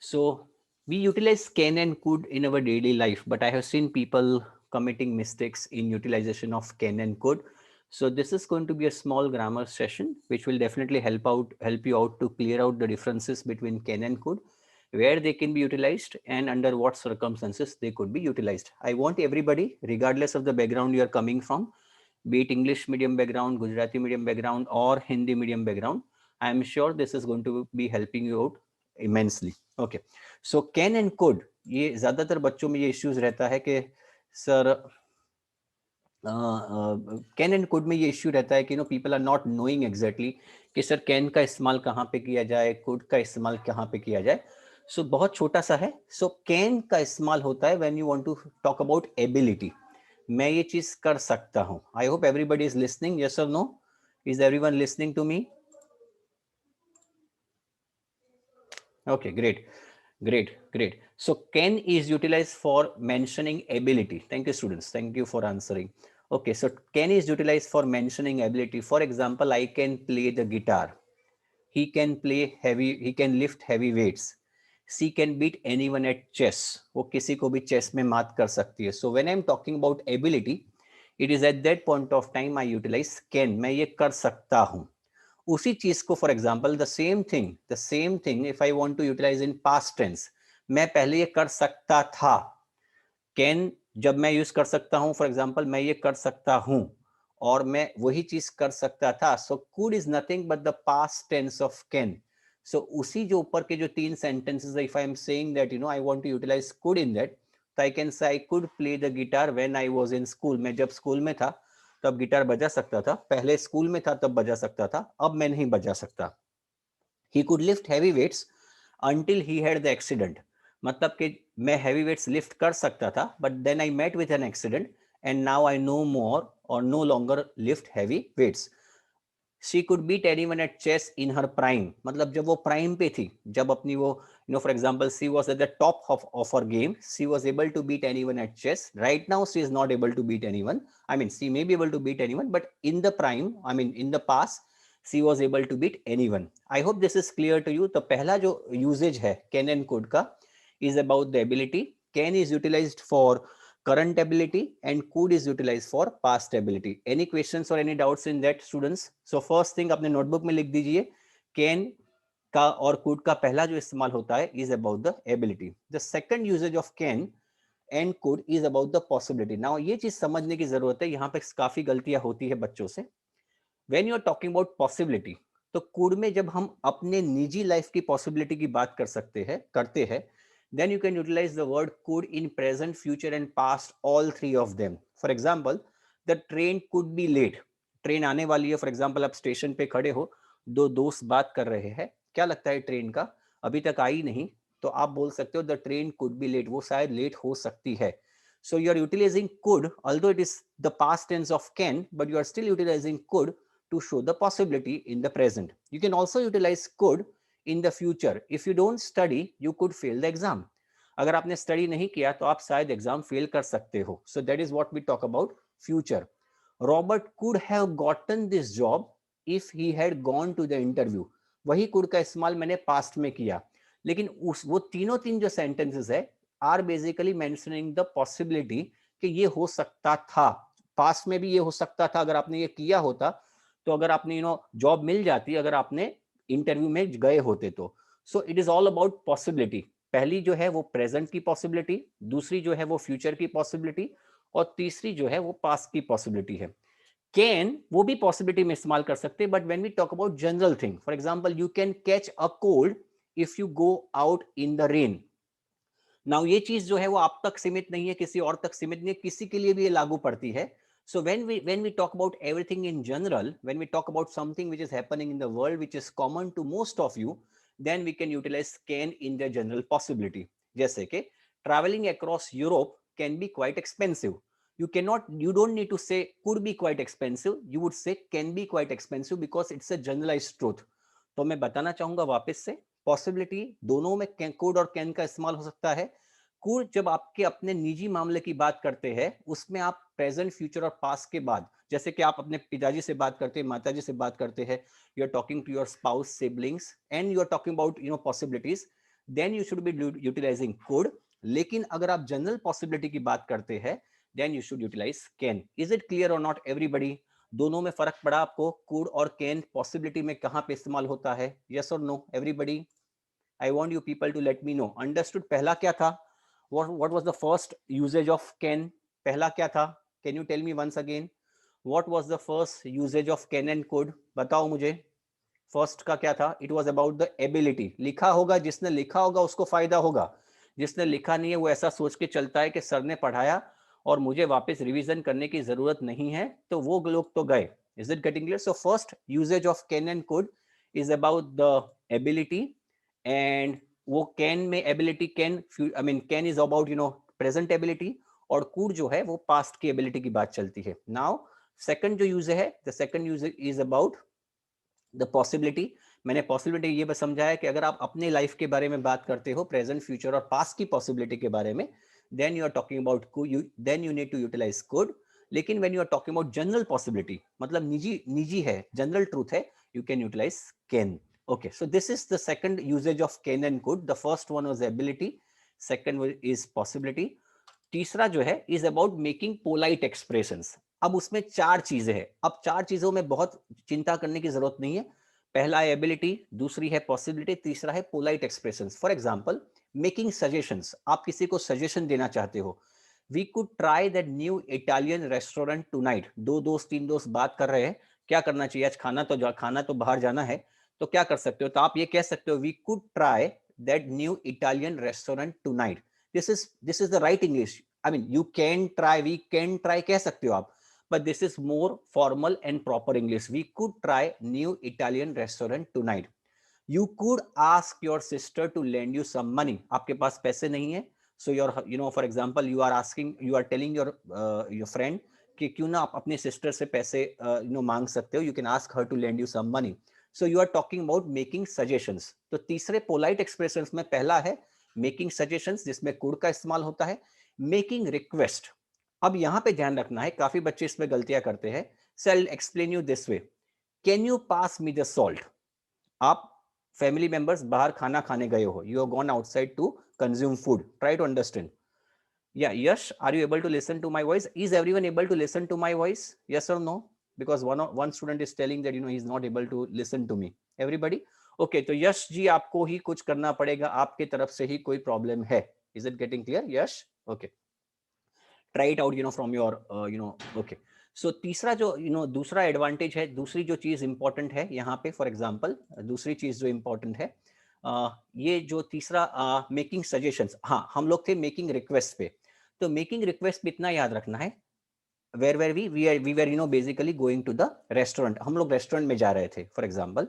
So we utilize can and could in our daily life, but I have seen people committing mistakes in utilization of can and could. So this is going to be a small grammar session which will definitely help you out to clear out the differences between can and could, where they can be utilized and under what circumstances they could be utilized. I want everybody, regardless of the background you are coming from, be it English medium background, Gujarati medium background, or Hindi medium background, I am sure this is going to be helping you out immensely. Okay, so can and could, ये ज्यादातर बच्चों में ये issues रहता है कि sir can and could में ये इश्यू रहता है कि no people are not knowing exactly कि सर कैन का इस्तेमाल कहाँ पे किया जाए, कुड का इस्तेमाल कहाँ पे किया जाए. सो बहुत छोटा सा है. सो कैन का इस्तेमाल होता है when you want to talk about ability. मैं ये चीज कर सकता हूँ. I hope everybody is listening. Yes और no? Is everyone listening to me? Okay, great, great, great. So can is utilized for mentioning ability. Thank you, students. Thank you for answering. Okay, so can is utilized for mentioning ability. For example, I can play the guitar. He can play heavy, he can lift heavy weights. She can beat anyone at chess. वो किसी को भी chess में मात कर सकती है. So when I'm talking about ability, it is at that point of time I utilize can. मैं ये कर सकता हूँ. उसी चीज को for example the same thing if I want to utilise in past tense, मैं पहले ये कर सकता था. कैन जब मैं यूज कर सकता हूं, फॉर एग्जाम्पल मैं ये कर सकता हूं और मैं वही चीज कर सकता था. So could is nothing but the past tense of can. So उसी जो ऊपर के जो तीन sentences, if I am saying that I want to utilise could in that, तो I can say I could play the guitar when I was in school. मैं जब school में था तब गिटार बजा सकता था. पहले स्कूल में था तब बजा सकता था, अब मैं नहीं बजा सकता. He could lift heavy weights until he had the accident. मतलब कि मैं हैवी वेट्स लिफ्ट कर सकता था, but then I met with an accident and now I no more और no longer lift heavy weights. She could beat anyone at chess in her prime. मतलब जब वो प्राइम पे थी, जब अपनी वो for example she was at the top of her game, she was able to beat anyone at chess. Right now she is not able to beat anyone. I mean she may be able to beat anyone, but in the prime, I mean in the past, she was able to beat anyone. I hope this is clear to you. तो पहला जो uses है can and could का is about the ability. Can is utilized for current ability and could is utilized for past ability. Any questions or any doubts in that, students? So first thing अपने notebook में लिख दीजिए, can का और could का पहला जो इस्तेमाल होता है is about the ability. The second usage of can and could is about the possibility. Now ये चीज समझने की जरूरत है, यहाँ पे काफी गलतियां होती है बच्चों से. When you are talking about possibility, तो could में जब हम अपने निजी लाइफ की पॉसिबिलिटी की बात करते हैं, then you can utilize the word could in present, future and past, all three of them. For example, the train could be late. Train आने वाली है. फॉर एग्जाम्पल आप स्टेशन पे खड़े हो, दो दोस्त बात कर रहे हैं, क्या लगता है ट्रेन का अभी तक आई नहीं, तो आप बोल सकते हो the train could be late, वो शायद लेट हो सकती है. So you are utilizing could, although it is the past tense of can, but you are still utilizing could to show the possibility in the present. You can also utilize could in the future. If you don't study, you could fail the exam. अगर आपने study नहीं किया तो आप शायद exam fail कर सकते हो. So that is what we talk about future. Robert could have gotten this job if he had gone to the interview. वही could का इस्तेमाल मैंने पास्ट में किया. लेकिन वो तीन जो सेंटेंसेस है are basically mentioning the possibility कि ये हो सकता था. पास्ट में भी ये हो सकता था अगर आपने ये किया होता. तो अगर आपने जॉब मिल जाती अगर आपने इंटरव्यू में गए होते तो. सो it is all about possibility. पहली जो है वो प्रेजेंट की पॉसिबिलिटी, दूसरी जो है वो फ्यूचर की पॉसिबिलिटी, और तीसरी जो है वो पास्ट की पॉसिबिलिटी है. कैन वो भी पॉसिबिलिटी में इस्तेमाल कर सकते हैं, but when we talk about general thing, for example you can catch a cold if you go out in the rain. Now ये चीज जो है वो आप तक सीमित नहीं है, किसी और तक सीमित नहीं है, किसी के लिए भी ये लागू पड़ती है. So when we talk about everything in general, when we talk about something which is happening in the world which is common to most of you, then we can utilize can in the general possibility. जैसे कि traveling across Europe can be quite expensive. You don't need to say could be quite expensive. You would say can be quite expensive because it's a generalized truth. तो मैं बताना चाहूंगा वापस से, possibility दोनों में कुड और कैन का इस्तेमाल हो सकता है. कुड जब आपके अपने निजी मामले की बात करते हैं, उसमें आप प्रेजेंट, फ्यूचर और पास्ट के बाद, जैसे कि आप अपने पिताजी से बात करते हैं, माताजी से बात करते हैं, you are talking to your spouse, siblings, and you are talking about possibilities. Then you should be utilising could. लेकिन अगर आप जनरल पॉसिबिलिटी की बात करते हैं, then you should utilise can. Is it clear और नॉट एवरीबडी? दोनों में फर्क पड़ा आपको? कुड और कैन पॉसिबिलिटी में कहां पे इस्तेमाल होता है? यस और no everybody? I want you people to let me know. Understood? पहला क्या था? What was the first usage of can? पहला क्या था? Can you tell me once again? What was the first usage of can and could? बताओ मुझे. First का क्या था? It was about the ability. लिखा होगा, जिसने लिखा होगा उसको फायदा होगा. जिसने लिखा नहीं है वो ऐसा सोच के चलता है कि सर ने पढ़ाया और मुझे वापस रिवीजन करने की जरूरत नहीं है, तो वो लोग तो गए. Is it getting clear? So first uses of can and could is about the ability. And वो कैन में ability, can I mean can is about present ability, और कुड जो है वो पास्ट की एबिलिटी की बात चलती है. नाउ सेकंड जो यूज है, the second use is about the possibility. मैंने पॉसिबिलिटी ये बस समझाया कि अगर आप अपने लाइफ के बारे में बात करते हो, प्रेजेंट, फ्यूचर और पास्ट की पॉसिबिलिटी के बारे में, then you are talking about then you need to utilise could. लेकिन when you are talking about general possibility, मतलब निजी निजी है, जनरल ट्रूथ है, you can utilise can. Okay, so this is the second usage of can and could. The first one was ability, second is possibility. तीसरा जो है is about making polite expressions. अब उसमें चार चीजें हैं. अब चार चीजों में बहुत चिंता करने की जरूरत नहीं है. पहला है एबिलिटी, दूसरी है पॉसिबिलिटी, तीसरा है polite expressions. For example, making suggestions. आप किसी को सजेशन देना चाहते हो. We could try that new Italian restaurant tonight. दो दोस्त तीन दोस्त बात कर रहे हैं, क्या करना चाहिए आज, खाना तो बाहर जाना है, तो क्या कर सकते हो? तो आप ये कह सकते हो, we could try that new Italian restaurant tonight. This is the right English. I mean you can try, we can try कह सकते हो आप, but this is more formal and proper English. We could try new Italian restaurant tonight. You could ask your sister to lend you some money. आपके पास पैसे नहीं है, so you're for example you are asking, you are telling your friend कि क्यों ना आप अपने sister से पैसे मांग सकते हो. You can ask her to lend you some money. So you are talking about making suggestions. तो तीसरे polite expressions में पहला है making suggestions, जिसमें could का इस्तेमाल होता है. Making request. अब यहां पे ध्यान रखना है, काफी बच्चे इसमें गलतियां करते हैं. Shall explain you this way. Can you pass me the salt? आप फैमिली मेंबर्स बाहर खाना खाने गए हो, you have gone outside to consume food. Try to understand. या Yash, are you able to listen to my voice? Is everyone able to listen to my voice? Yes और no? Because one student is telling that he is not able to listen to me. Everybody okay? तो यश जी, आपको ही कुछ करना पड़ेगा, आपके तरफ से ही कोई प्रॉब्लम है. Is it getting clear Yash? Okay, try it out from your okay. So तीसरा जो दूसरा एडवांटेज है, दूसरी जो चीज इंपॉर्टेंट है यहाँ पे, फॉर एग्जांपल दूसरी चीज जो इंपॉर्टेंट है, ये जो तीसरा मेकिंग सजेशंस. हाँ, हम लोग थे मेकिंग रिक्वेस्ट पे. तो मेकिंग रिक्वेस्ट पे इतना याद रखना है, where where we were basically going to the restaurant. हम लोग रेस्टोरेंट में जा रहे थे for example,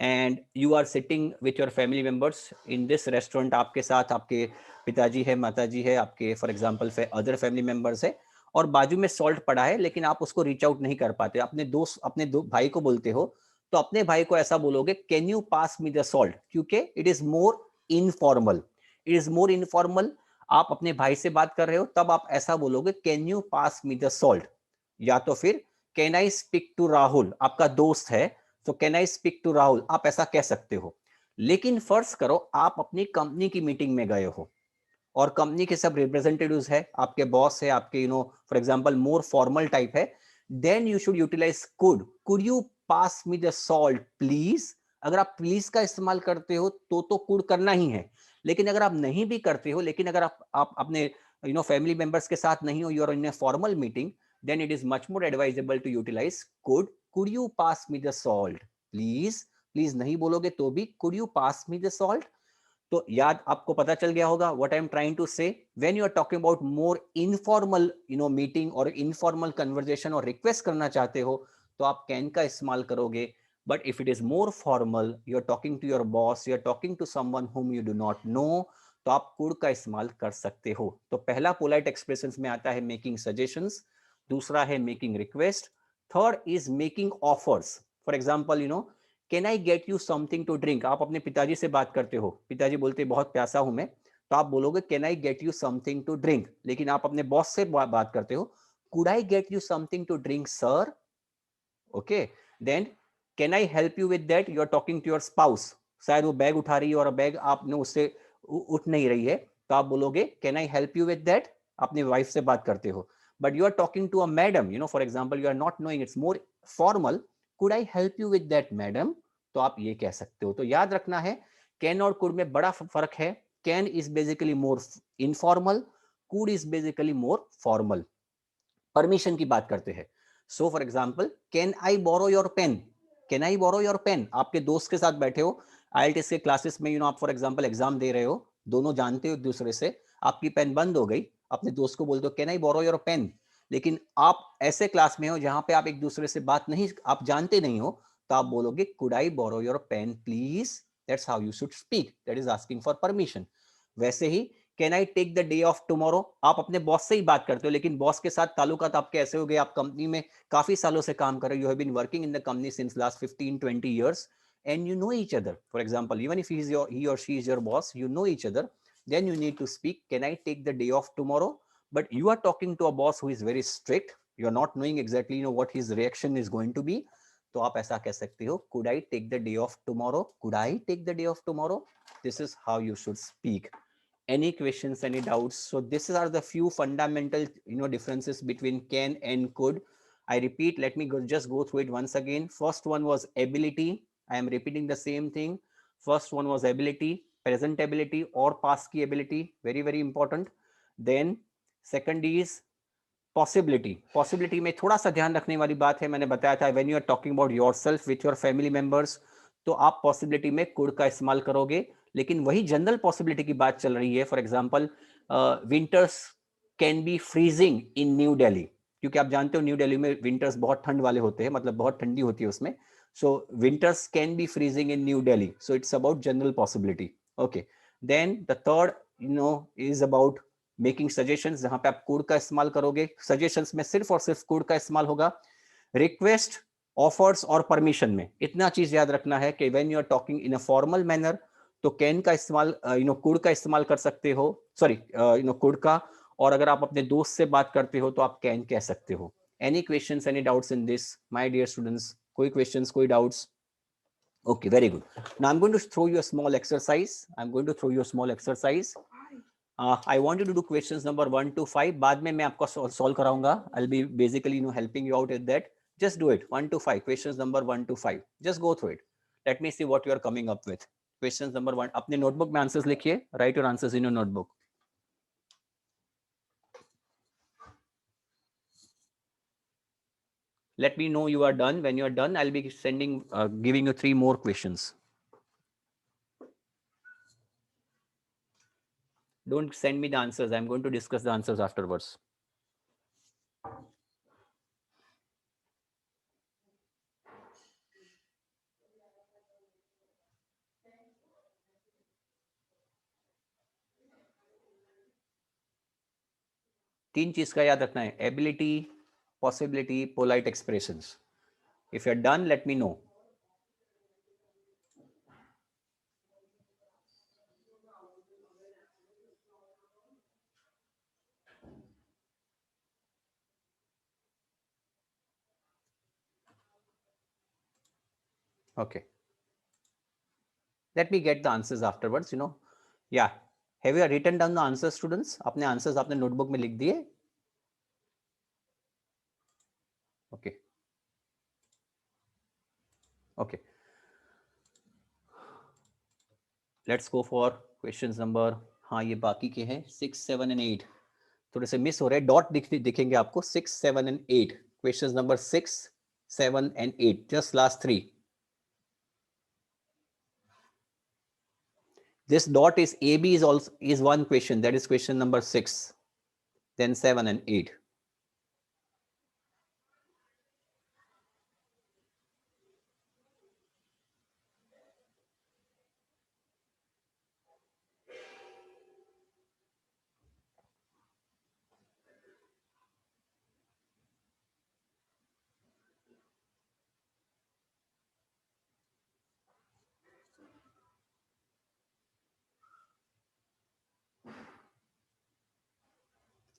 and you are sitting with your family members in this restaurant. आपके साथ आपके पिताजी है, माताजी है, आपके for example other family members है, और बाजू में सॉल्ट पड़ा है, लेकिन आप उसको रीच आउट नहीं कर पाते. अपने दोस्त, अपने भाई को बोलते हो, तो अपने भाई को ऐसा बोलोगे, can you pass me the salt, क्योंकि it is more informal. It is more informal. आप अपने भाई से बात कर रहे हो, तब आप ऐसा बोलोगे, can you pass me the salt. या तो फिर can I speak to Rahul, आपका दोस्त है, तो can I speak to Rahul, आप ऐसा कह सकते हो. लेकिन फर्ज करो आप अपनी कंपनी की मीटिंग में गए हो, और कंपनी के सब रिप्रेजेंटेटिव्स है, आपके बॉस है, आपके for example more formal type है, then you should utilise could you pass me the salt please. अगर आप प्लीज का इस्तेमाल करते हो तो कुड करना ही है. लेकिन अगर आप नहीं भी करते हो, लेकिन अगर आप अपने फैमिली मेंबर्स के साथ नहीं हो, you are in a formal meeting, then it is much more advisable to utilize could you pass me the salt please नहीं बोलोगे तो भी could you pass me the salt. तो याद आपको पता चल गया होगा what I am trying to say. when you are talking about more informal meeting और informal conversation और request करना चाहते हो, तो आप can का इस्तेमाल करोगे. but if it is more formal, you are talking to your boss, you are talking to someone whom you do not know, तो आप could का इस्तेमाल कर सकते हो. तो पहला polite expressions में आता है making suggestions, दूसरा है making request, third is making offers. For example can I get you something to drink. आप अपने पिताजी से बात करते हो, पिताजी बोलते बहुत प्यासा हूं मैं, तो आप बोलोगे can I get you something to drink. लेकिन आप अपने बॉस से बात करते हो, could I get you something to drink sir. Okay, then can I help you with that. You are talking to your spouse, शायद वो बैग उठा रही है और बैग आपने उससे उठ नहीं रही है, तो आप बोलोगे can I help you with that, अपनी वाइफ से बात करते हो. But you are talking to a madam, for example you are not knowing, it's more formal, could I help you with that madam, तो आप ये कह सकते हो. तो याद रखना है कैन और कुड में बड़ा फर्क है. Can is basically more informal, could is basically more formal. Permission की बात करते हैं. So for example can I borrow your pen, can I borrow your pen, आपके दोस्त के साथ बैठे हो IELTS के क्लासेस में, आप फॉर एग्जाम्पल एग्जाम दे रहे हो, दोनों जानते हो एक दूसरे से, आपकी पेन बंद हो गई, अपने दोस्त को बोलते हो can I borrow your pen. लेकिन आप ऐसे क्लास में हो जहां पे आप एक दूसरे से बात नहीं, आप जानते नहीं हो, तो आप बोलोगे could I borrow your pen please, that's how you should speak, that is asking for permission. वैसे ही can I take the day off tomorrow, आप अपने बॉस से ही बात करते हो, लेकिन बॉस के साथ ताल्लुकात आपके ऐसे हो गए, आप कंपनी में काफी सालों से काम कर रहे हो, you have been working in the company since last 15-20 years, and you know each other. For example, even if he or she is your boss, you know each other, then you need to speak can I take the day off tomorrow. But you are talking to a boss who is very strict, you are not knowing exactly what his reaction is going to be, तो आप ऐसा कह सकते हो could I take the day off tomorrow, could I take the day off tomorrow. This is how you should speak. Any questions, any doubts? So these are the few fundamental differences between can and could. I repeat, let me just go through it once again. First one was ability. I am repeating the same thing. First one was ability, present ability or past की ability, very very important. Then second is possibility. Possibility में थोड़ा सा ध्यान रखने वाली बात है, मैंने बताया था when you are talking about yourself with your family members, तो आप पॉसिबिलिटी में कुड का इस्तेमाल करोगे. लेकिन वही जनरल पॉसिबिलिटी की बात चल रही है, for example winters can be freezing in New Delhi, क्योंकि आप जानते हो न्यू दिल्ली में विंटर्स बहुत ठंड वाले होते हैं, मतलब बहुत ठंडी होती है उसमें. So winters can be freezing in New Delhi, so it's about general possibility. Okay, then the third is about making suggestions, जहां पे आप कुड का इस्तेमाल करोगे. सजेशंस में सिर्फ और सिर्फ कुड का इस्तेमाल होगा. रिक्वेस्ट, ऑफर्स और परमिशन में इतना चीज याद रखना है कि when you are talking in a formal manner, तो कैन का इस्तेमाल कुड का इस्तेमाल कर सकते हो, सॉरी कुड का. और अगर आप अपने दोस्त से बात करते हो तो आप कैन कह सकते हो. Any questions, any doubts in this my dear students? कोई क्वेश्चंस, कोई doubts? Okay, very good. Now I'm going to throw you a small exercise. I'm going to throw you a small exercise. I want you to do questions number 1 to 5. बाद में मैं आपको solve कराऊंगा. I'll be basically helping you out with that. Just do it. 1 to 5. Questions number 1 to 5. Just go through it. Let me see what you are coming up with. Questions number 1. अपने notebook में answers लिखिए. Write your answers in your notebook. Let me know you are done. When you are done, I'll be giving you 3 more questions. Don't send me the answers. I'm going to discuss the answers afterwards. तीन चीज का याद रखना है, ability, possibility, polite expressions. If you are done, let me know. Okay, let me get the answers afterwards. Yeah, have you written down the answers, students? अपने answers आपने notebook में लिख दिए? Okay, okay, let's go for questions number, हाँ ये बाकी के हैं 6, 7 and 8. थोड़े से मिस हो रहे हैं, डॉट दिखेंगे आपको 6, 7 and 8. Questions number 6, 7 and 8, just last 3. This dot is AB is also is one question, that is question number 6, then 7 and 8.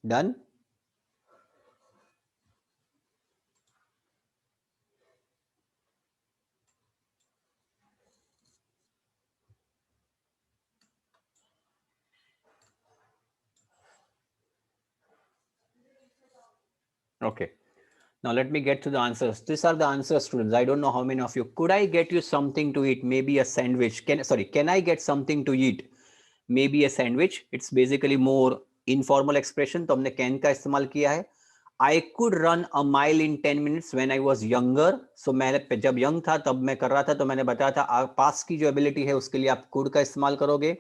Done? Okay. Now let me get to the answers. These are the answers, students. I don't know how many of you. Could I get you something to eat? Maybe a sandwich. Can I get something to eat? Maybe a sandwich. It's basically more informal expression. तो हमने can का इस्तेमाल किया है. I could run a mile in 10 minutes when I was younger. So मैं जब young था तब मैं कर रहा था, तो मैंने बताया था पास की जो ability है उसके लिए आप could का इस्तेमाल करोगे.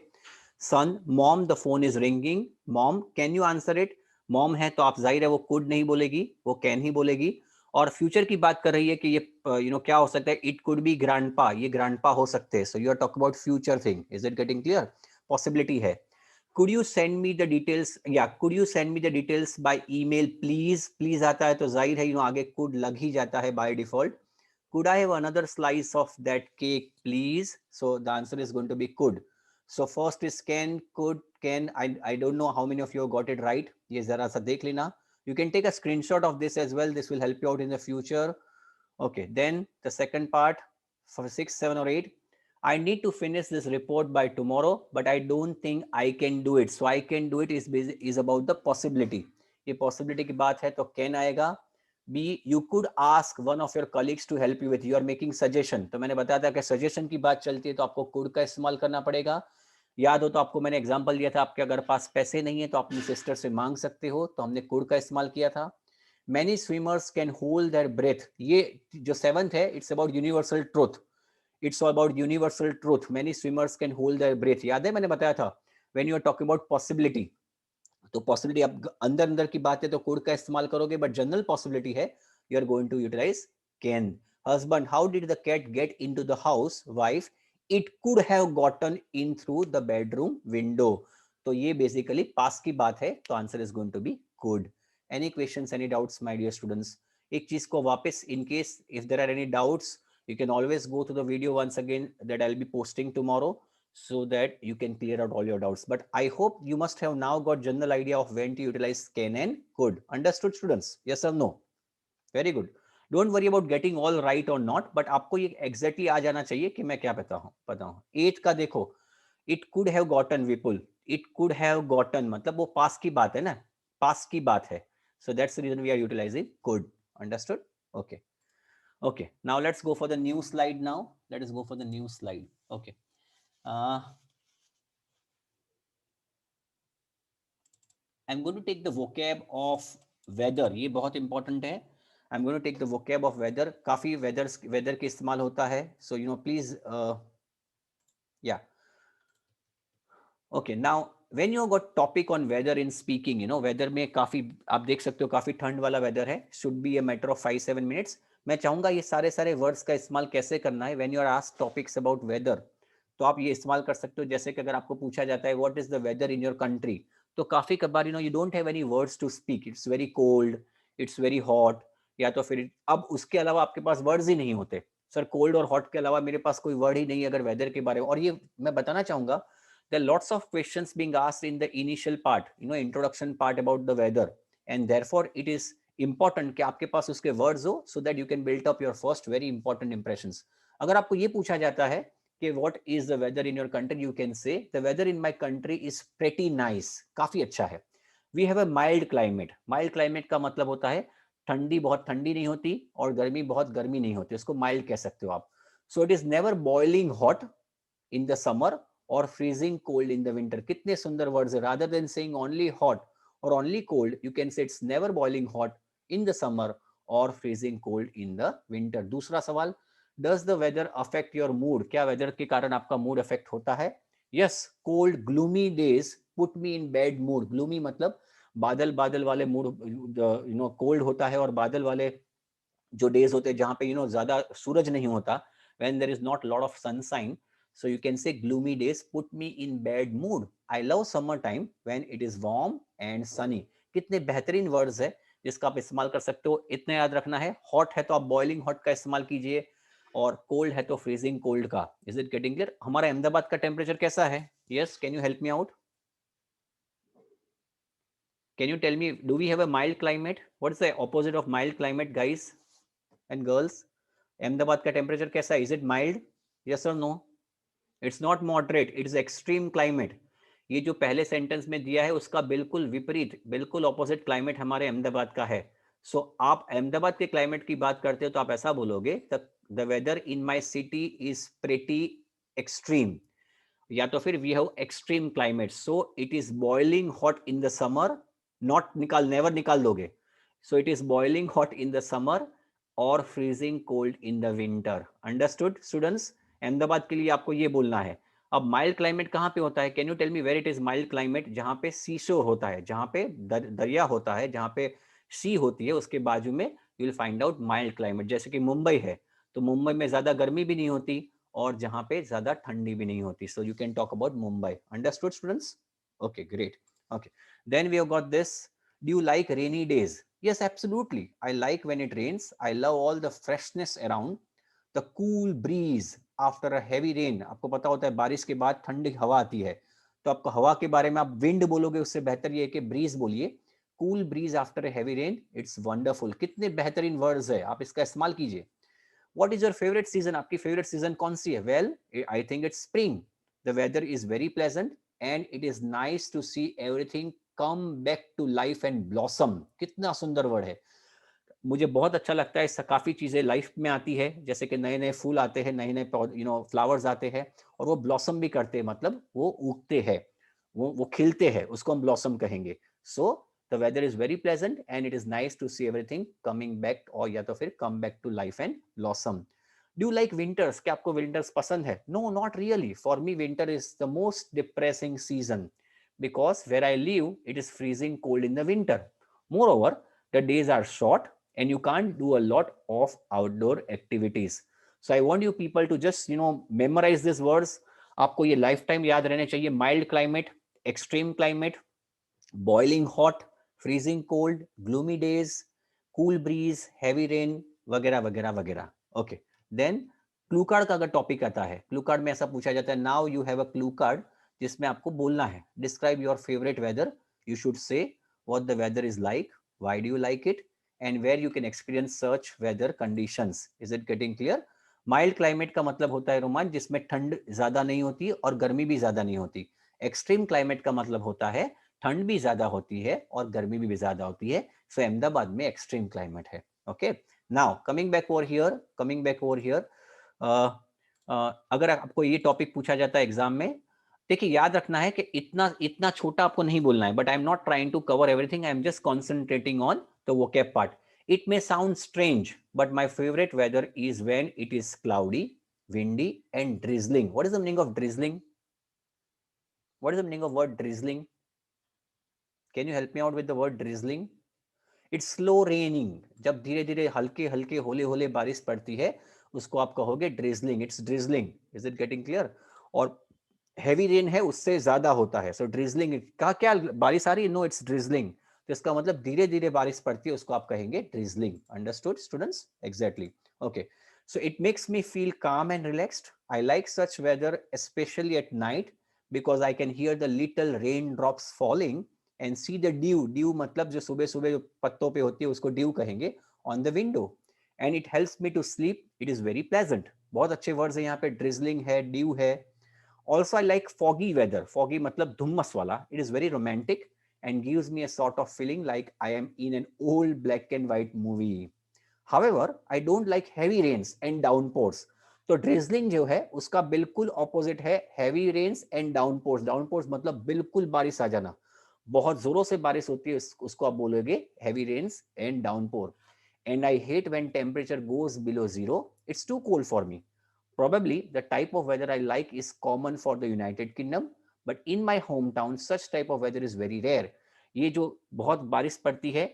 Son, mom, the phone is ringing. Mom, can you answer it? Mom है तो आप जाहिर है वो कुड नहीं बोलेगी, वो कैन ही बोलेगी. और फ्यूचर की बात कर रही है कि ये क्या हो सकता है, इट कुड बी ग्रैंडपा, ये ग्रैंडपा हो सकते हैं. So you are talk about future thing. Is it getting clear? Possibility है. Could you send me the details, या could you send me the details by email please. Please आता है तो जाहिर है आगे कुड लग ही जाता है by default. Could I have another slice of that cake please. So the answer is going to be could. So first is can, could, can. I don't know how many of you got it right. ये जरा सा देख लेना. You can take a screenshot of this as well. This will help you out in the future. Okay. Then the second part for 6, 7 or 8. I need to finish this report by tomorrow, but I don't think I can do it. So I can do it is about the possibility. ये possibility की बात है तो can आएगा. B, you could ask one of your colleagues to help you with. You are making suggestion. तो मैंने बताया था कि suggestion की बात चलती है तो आपको could का इस्तेमाल करना पड़ेगा. याद हो तो आपको मैंने एग्जांपल दिया था, आपके अगर पास पैसे नहीं है तो अपनी सिस्टर से मांग सकते हो, तो हमने कुड का इस्तेमाल किया था. Many swimmers can hold their breath. ये जो सेवंथ है, it's about universal truth. It's about universal truth. Many swimmers can hold their breath. याद है मैंने बताया था when you are talking about possibility. तो पॉसिबिलिटी अब अंदर अंदर की बात है तो कुड का इस्तेमाल करोगे, बट जनरल पॉसिबिलिटी है you are going to utilize can. Husband, how did the cat get into the house? Wife, it could have gotten in through the bedroom window. तो ये बेसिकली पास की बात है, तो answer is going to be could. Any questions, any doubts my dear students? एक चीज को वापस, in case if there are any doubts, you can always go to the video once again that I'll be posting tomorrow, so that you can clear out all your doubts. But I hope you must have now got general idea of when to utilize can and could. Understood, students? Yes or no? Very good. Don't worry about getting all right or not, but आपको ये exactly आ जाना चाहिए कि मैं क्या पता हूँ. 8 का देखो, it could have gotten, Vipul. It could have gotten मतलब वो पास की बात है ना, पास की बात है. So that's the reason we are utilizing could. Understood? Okay. Okay, now let's go for the new slide now. Let us go for the new slide. Okay. I'm going to take the vocab of weather. ये बहुत important है. I'm going to take the vocab of weather. काफी weather के इस्तेमाल होता है. So please, yeah. Okay, now when you got topic on weather in speaking, weather में काफी आप देख सकते हो काफी ठंड वाला weather है. Should be a matter of 5-7 minutes. मैं चाहूंगा ये सारे वर्ड्स का इस्तेमाल कैसे करना है. When you are asked topics about weather, तो आप ये इस्तेमाल कर सकते हो. जैसे कि अगर आपको पूछा जाता है what is the weather in your country, तो काफी कबार you don't have any words to speak. It's very cold, it's very hot, या तो फिर अब उसके अलावा आपके पास वर्ड्स ही नहीं होते. सर कोल्ड और हॉट के अलावा मेरे पास कोई वर्ड ही नहीं है अगर वेदर के बारे में. और ये मैं बताना चाहूंगा, there are lots of questions being asked in the initial part, introduction part about the weather, and therefore it is important कि आपके पास उसके words हो, so that you can build up your first very important impressions. अगर आपको ये पूछा जाता है कि what is the weather in your country, you can say the weather in my country is pretty nice. काफी अच्छा है. We have a mild climate. Mild climate का मतलब होता है ठंडी बहुत ठंडी नहीं होती और गर्मी बहुत गर्मी नहीं होती, उसको mild कह सकते हो आप. So it is never boiling hot in the summer or freezing cold in the winter. कितने सुंदर words है. Rather than saying only hot or only cold, you can say it's never boiling hot in the summer or freezing cold in the winter. दूसरा सवाल, does the weather affect your mood? क्या weather के कारण आपका mood affect होता है? Yes, cold gloomy days put me in bad mood. Gloomy मतलब बादल बादल वाले mood, cold होता है और बादल वाले जो days होते हैं जहाँ पे ज्यादा सूरज नहीं होता, when there is not a lot of sunshine, so you can say gloomy days put me in bad mood. I love summer time when it is warm and sunny. कितने बेहतरीन वर्ड्स है जिसका आप इस्तेमाल कर सकते हो. इतना याद रखना है, हॉट है तो आप बॉइलिंग हॉट का इस्तेमाल कीजिए और कोल्ड है तो फ्रीजिंग कोल्ड का. Is it getting clear? हमारा अहमदाबाद का टेम्परेचर कैसा है? Yes, can you help me out? Can you tell me, do we have a mild climate? What is the opposite of mild climate, guys and girls? Ahmedabad का temperature कैसा है? Is it mild? Yes और no? It's not moderate, it is extreme climate. ये जो पहले sentence में दिया है उसका बिल्कुल विपरीत, बिल्कुल ऑपोजिट क्लाइमेट हमारे अहमदाबाद का है. सो आप अहमदाबाद के क्लाइमेट की बात करते हो तो आप ऐसा बोलोगे, the weather in my city is pretty extreme, या तो फिर we have extreme climate, so it is boiling hot in the summer, not निकाल, नेवर निकाल दोगे, so it is boiling hot in the summer और freezing cold in the winter. Understood students? Ahmedabad के लिए आपको ये बोलना है। अब माइल्ड क्लाइमेट कहाँ पे होता है? Can you tell me where it is mild climate? जहाँ पे सीशोर होता है, जहाँ पे दरिया होता है, जहाँ पे सी होती है, उसके बाजू में you will find out mild climate. जैसे कि मुंबई है, तो मुंबई में ज्यादा गर्मी भी नहीं होती और जहां पे ज्यादा ठंडी भी नहीं होती। So you can talk about Mumbai. Understood students? Okay, great. Okay, then we have got this, do you like rainy days? yes, absolutely, I like when it rains. I love all the freshness around, the cool breeze after a heavy rain. आपको पता होता है बारिश के बाद ठंडी हवा आती है, तो आपको हवा के बारे में आप विंड बोलोगे, उससे बेहतर ये है कि ब्रीज बोलिए। Cool bridge after a heavy rain, it's wonderful. कितने बेहतरीन वर्ड्स है, आप इसका इस्तेमाल कीजिए। What is your favorite season? आपकी favorite season कौन सी है? Well, I think it's spring. The weather is very pleasant and it is nice to see everything come back to life and blossom. कितना सुंदर वर्ड है, मुझे बहुत अच्छा लगता है। इससे काफी चीजें लाइफ में आती है, जैसे कि नए नए फूल आते हैं, नए नए फ्लावर्स आते हैं, और वो ब्लॉसम भी करते हैं, मतलब वो उगते हैं, वो खिलते हैं, उसको हम ब्लॉसम कहेंगे। So the weather is very pleasant and it is nice to see everything coming back, और या तो फिर come back to life and blossom. Do like winters? क्या आपको विंटर्स पसंद है? No, not really. For me winter is the most depressing season because where I live, it is freezing cold in the winter. Moreover, the days are short and you can't do a lot of outdoor activities. So I want you people to just memorize these words. आपको ये life time याद रहने चाहिए। Mild climate, extreme climate, boiling hot, freezing cold, gloomy days, cool bridge, heavy rain, वगैरह वगैरह वगैरह। Okay, then clue card का अगर टॉपिक आता है, क्लू कार्ड में ऐसा पूछा जाता है, now you have a clue card, जिसमें आपको बोलना है describe your favourite weather. You should say what the weather is like, why do you like it, and where you can experience such weather conditions. Is it getting clear? Mild climate का मतलब होता है Roman, जिसमें ठंड ज्यादा नहीं होती और गर्मी भी ज्यादा नहीं होती। एक्सट्रीम क्लाइमेट का मतलब होता है ठंड भी ज्यादा होती है और गर्मी भी ज्यादा होती है। सो अहमदाबाद में एक्सट्रीम क्लाइमेट है। Okay, now coming back over here, अगर आपको ये टॉपिक पूछा जाता है एग्जाम में, देखिए याद रखना है कि इतना इतना छोटा आपको नहीं बोलना है, but I am not trying to cover everything, I am just concentrating on the vocab part. It may sound strange but my favourite weather is when it is cloudy, windy and drizzling. What is the meaning of drizzling? What is the meaning of word drizzling? Can you help me out with the word drizzling? It's slow raining. जब धीरे धीरे हल्के हल्के होले होले बारिश पड़ती है, उसको आप कहोगे drizzling. It's drizzling. Is it getting clear? और heavy rain है, उससे ज्यादा होता है। So drizzling, कहा क्या बारिश आ रही है? No, it's drizzling. तो इसका मतलब धीरे धीरे बारिश पड़ती है, उसको आप कहेंगे drizzling. Understood, students? Exactly. Okay. So it makes me feel calm and relaxed. I like such weather, especially at night, because I can hear the little raindrops falling and see the dew मतलब जो सुबह सुबह जो पत्तों पे होती है, उसको dew कहेंगे, on the window, and it helps me to sleep. It is very pleasant. बहुत अच्छे वर्ड्स है यहाँ पे, drizzling है, dew है। Also I like foggy weather. Foggy मतलब धुम्मस वाला. It is very romantic and gives me a sort of feeling like I am in an old black and white movie. However, I don't like heavy rains and downpours. तो drizzling जो है उसका बिल्कुल opposite है heavy rains and डाउनपोर्स। डाउनपोर्स मतलब बिल्कुल बारिश आ जाना, बहुत जोरों से बारिश होती है, उसको आप बोलोगे heavy rains and downpour. And I hate when temperature goes below zero, it's too cold for me. Probably the type of weather I like is common for the United Kingdom, but in my hometown such type of weather is very rare. ये जो बहुत बारिश पड़ती है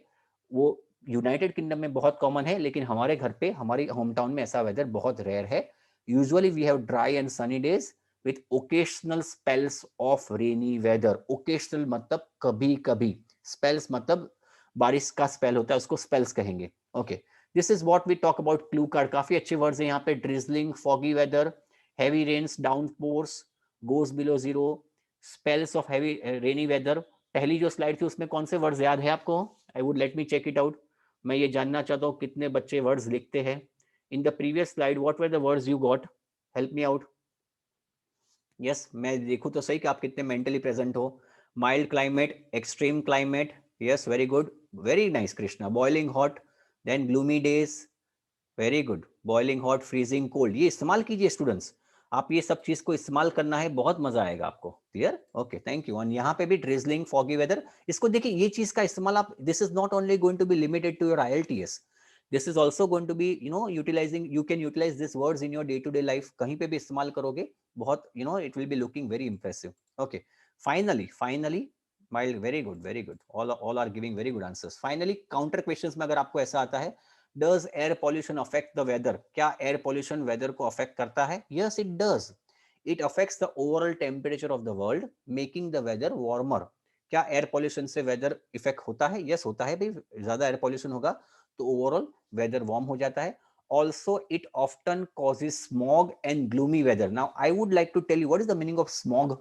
वो United kingdom में बहुत common है, लेकिन हमारे घर पे, हमारे होम टाउन में ऐसा वेदर बहुत रेयर है। Usually we have dry and sunny days with occasional spells of rainy weather. Occasional मतलब कभी कभी, spells मतलब बारिश का स्पेल होता है, उसको spells कहेंगे। Okay, this is what we talk about clue card. काफी अच्छे वर्ड्स हैं यहाँ पे, drizzling, foggy weather, heavy rains, downpours, goes below zero, spells of heavy rainy weather. पहली जो स्लाइड थी उसमें कौन से वर्ड्स याद है आपको? I would let me check it out. मैं ये जानना चाहता हूँ कितने बच्चे वर्ड्स लिखते हैं। In the previous slide what were the words you got? Help me out. Yes, मैं देखूं तो सही कि आप कितने मेंटली प्रेजेंट हो। Mild climate, extreme climate, yes very good. very nice Krishna. Boiling hot, then gloomy days, very good. Boiling hot, freezing cold, ये इस्तेमाल कीजिए स्टूडेंट्स. आप ये सब चीज को इस्तेमाल करना है, बहुत मजा आएगा आपको. क्लियर? Okay, thank you. और यहाँ पे भी ड्रिजलिंग, फॉगी वेदर, इसको देखिए, ये चीज का इस्तेमाल आप, this is not only going to be limited to your IELTS. This is also going to be utilizing, you can utilize this words in your day to day life. कहीं पे भी इस्तेमाल करोगे, बहुत it will be looking very impressive. Okay, finally mild, very good, very good. All are giving very good answers. Finally counter questions में अगर आपको ऐसा आता है, Does air pollution affect the weather? क्या air pollution weather को affect करता है? Yes, it does. It affects the overall temperature of the world, making the weather warmer. क्या air pollution से weather effect होता है? Yes, होता है भाई. ज्यादा air pollution होगा तो overall weather warm हो जाता है. Also, it often causes smog and gloomy weather. Now, I would like to tell you what is the meaning of smog.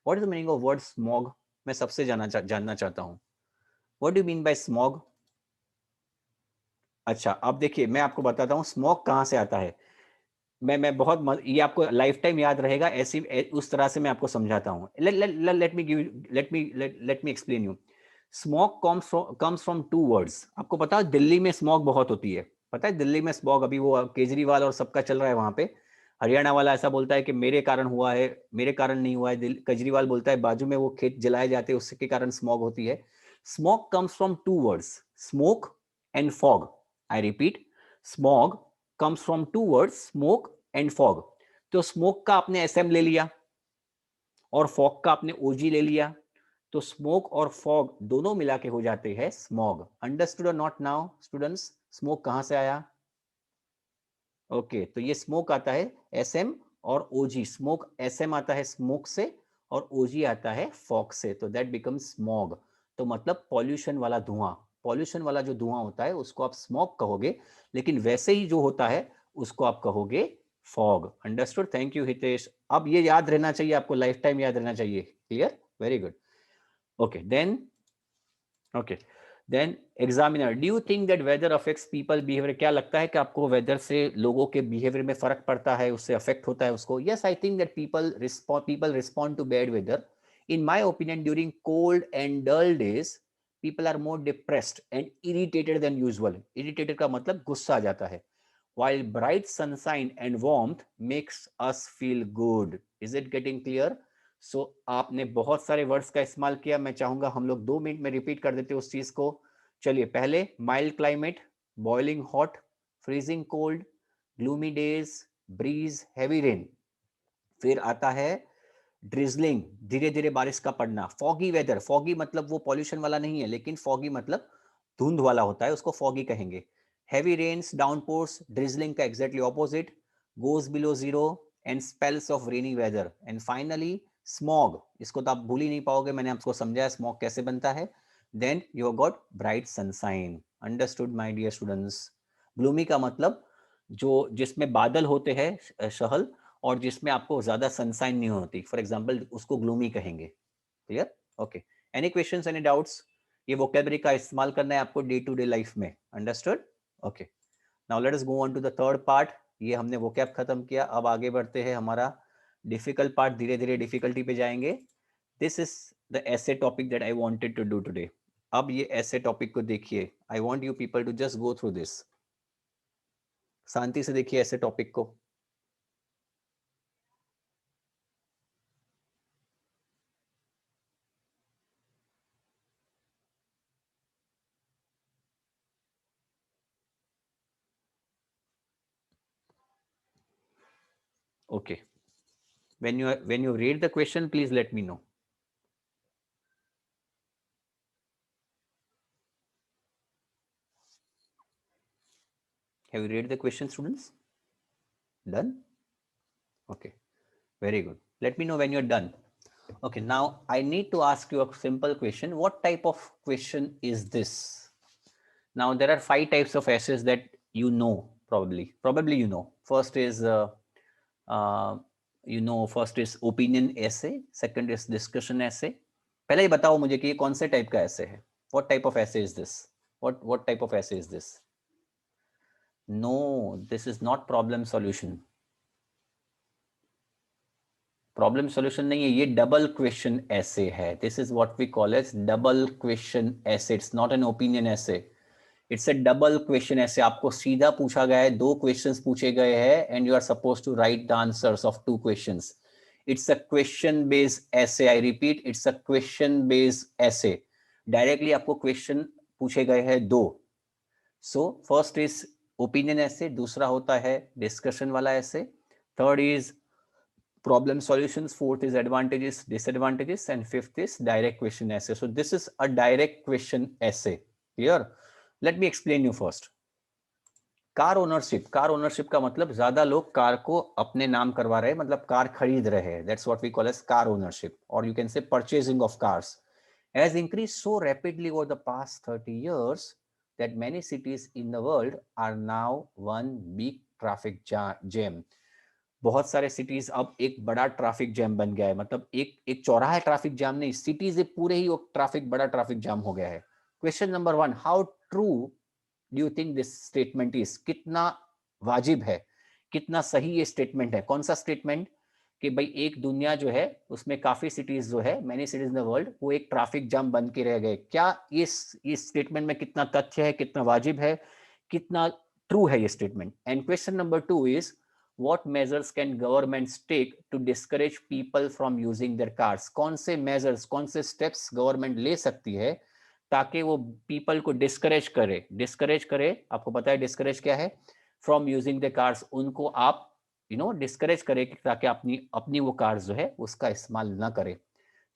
What is the meaning of word smog? मैं सबसे जानना चाहता हूँ. What do you mean by smog? अच्छा, अब देखिए, मैं आपको बताता हूँ स्मोक कहाँ से आता है. मैं बहुत ये आपको लाइफ टाइम याद रहेगा, ऐसी उस तरह से मैं आपको समझाता हूँ. Let me explain you. Smoke comes from two words. आपको पता है दिल्ली में स्मोक बहुत होती है. पता है दिल्ली में स्मोक, अभी वो केजरीवाल और सबका चल रहा है वहां पे. हरियाणा वाला ऐसा बोलता है कि मेरे कारण हुआ है, मेरे कारण नहीं हुआ है. केजरीवाल बोलता है बाजू में वो खेत जलाए जाते हैं, उसके कारण स्मोक होती है. Smoke comes from two words, smoke and fog. I repeat, smog comes from two words, smoke and fog. तो smoke का आपने SM ले लिया और fog का आपने OG ले लिया, तो smoke और fog दोनों मिला के हो जाते हैं smog. Understood or not now, students? Smoke कहां से आया? ओके, तो ये smoke आता है SM और OG. Smoke SM आता है smoke से और OG आता है fog से, तो that becomes smog. तो मतलब पॉल्यूशन वाला धुआं. पॉल्यूशन वाला जो धुआं होता है उसको आप स्मोक कहोगे, लेकिन वैसे ही जो होता है उसको आप कहोगे fog. Understood? Thank you Hitesh. अब ये याद रहना चाहिए आपको, लाइफ टाइम याद रहना चाहिए. Clear? Very good. Okay then, okay then examiner, do you think that weather affects people behaviour? क्या लगता है कि आपको वेदर से लोगों के बिहेवियर में फर्क पड़ता है, उससे अफेक्ट होता है उसको? Yes, I think that people respond to bad weather. In my opinion, during cold and dull days, people are more depressed and irritated than usual. Irritated का मतलब गुस्सा आ जाता है. While bright sunshine and warmth makes us feel good. Is it getting clear? So आपने बहुत सारे words का इस्तेमाल किया. मैं चाहूंगा हम लोग 2 मिनट में रिपीट कर देते उस चीज को. चलिए, पहले mild climate, boiling hot, freezing cold, gloomy days, breeze, heavy rain. फिर आता है ड्रिजलिंग, धीरे धीरे बारिश का पड़ना. फॉगी वेदर, फॉगी मतलब वो पॉल्यूशन वाला नहीं है, लेकिन फॉगी मतलब धुंध वाला होता है, उसको फॉगी कहेंगे. हैवी रेन्स, डाउनपोर्स, ड्रिजलिंग का exactly opposite, goes below zero and spells of rainy weather. And finally smog, इसको तो आप भूल ही नहीं पाओगे, मैंने आपको समझाया स्मॉग कैसे बनता है. Then you got bright sunshine. Understood my dear students? Gloomy का मतलब जो जिसमें बादल होते हैं शहल, और जिसमें आपको ज्यादा सनशाइन नहीं होती, फॉर एग्जाम्पल उसको ग्लूमी कहेंगे. Clear? Okay, any questions, any doubts? ये वोकेबलरी का इस्तेमाल करना है आपको डे टू डे लाइफ में. Understood? Okay, now let us go on to the third part. ये हमने वोकैब खत्म किया, अब आगे बढ़ते हैं हमारा डिफिकल्ट पार्ट. धीरे धीरे डिफिकल्टी पे जाएंगे. This is the essay topic that I wanted to do today. अब ये ऐसे टॉपिक को देखिए, I want you people to just go through this. शांति से देखिए ऐसे टॉपिक को. Okay. When you read the question, please let me know. Have you read the question, students? Done? Okay. Very good. Let me know when you're done. Okay. Now I need to ask you a simple question. What type of question is this? Now there are 5 types of essays that you know probably. Probably you know. First is first is opinion essay. Second is discussion essay. पहले ही बताओ मुझे कि ये कौन से type का essay है. What type of essay is this? What type of essay is this? No, this is not problem solution. Problem solution नहीं है, ये डबल क्वेश्चन ऐसे है. This is what we call as double question essay. It's not an opinion essay, it's a double question essay. आपको सीधा पूछा गया है, 2 questions पूछे गए हैं and you are suppose to write the answers of 2 questions. It's a question based essay. I repeat, it's a question based essay. Directly आपको question पूछे गए हैं 2. सो फर्स्ट इज ओपिनियन ऐसे, दूसरा होता है डिस्कशन वाला ऐसे, third is problem solutions, fourth is advantages, disadvantages, and fifth is direct question essay. So this is a direct question essay. Clear? Let me explain you first. Car ownership. Car ownership का मतलब ज्यादा लोग car को अपने नाम करवा रहे हैं, मतलब कार खरीद रहे हैं. That's what we call as car ownership, और you can say purchasing of cars has increased so rapidly over the past 30 years that many cities in the world are now one big traffic jam. बहुत सारे cities अब एक बड़ा traffic jam बन गया है. मतलब एक चौराहा ट्रैफिक जाम नहीं, सिटीज पूरे ही ट्रैफिक बड़ा ट्रैफिक जाम हो गया है. Question number 1, how true do you think this statement is? कितना वाजिब है, कितना सही ये स्टेटमेंट है? कौन सा स्टेटमेंट? कि भाई एक दुनिया जो है उसमें काफी सिटीज जो है, many cities in the world, वो एक ट्रैफिक जाम बन के रह गए. क्या इस स्टेटमेंट में कितना तथ्य है, कितना वाजिब है, कितना ट्रू है ये statement? And question number 2 is what measures can governments take to discourage people from using their cars? कौन से measures, कौन से steps गवर्नमेंट ले सकती है ताकि वो people को discourage करे. आपको पता है discourage क्या है? From using the cars. उनको आप discourage करे ताकि अपनी वो cars जो है उसका इस्तेमाल ना करे.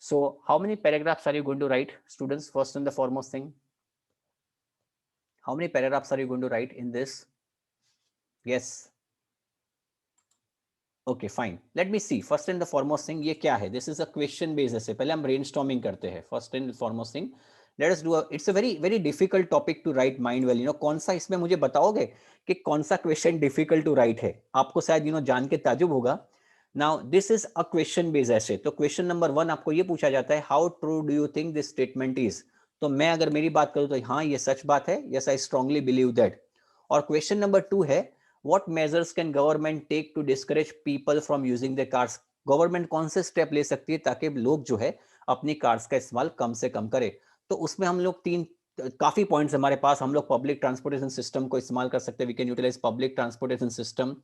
So how many paragraphs are you going to write, students? First and the foremost thing, how many paragraphs are you going to write in this? Yes. Okay fine, let me see. First and the foremost thing, ये क्या है? This is a question based essay. पहले हम brainstorming करते हैं. First and foremost thing, let us do. It's a very very difficult topic to write mind well. कौन सा इसमें मुझे बताओगे कि कौन सा क्वेश्चन डिफिकल्ट टू राइट है? आपको शायद जान के ताजुब होगा. Now this is a question based ऐसे. तो क्वेश्चन नंबर 1 आपको ये पूछा जाता है, how true do you think this statement is? तो मैं अगर मेरी बात करूं तो हाँ ये सच बात है, yes I strongly believe that. और क्वेश्चन नंबर 2 है, what measures can government take to discourage people from using their cars? Government कौन से स्टेप ले सकती है ताकि लोग जो है अपनी कार्स का इस्तेमाल कम से कम करे? तो उसमें हम लोग काफी पॉइंट्स हमारे पास. हम लोग पब्लिक ट्रांसपोर्टेशन सिस्टम को इस्तेमाल कर सकते हैं. We can utilize public transportation system,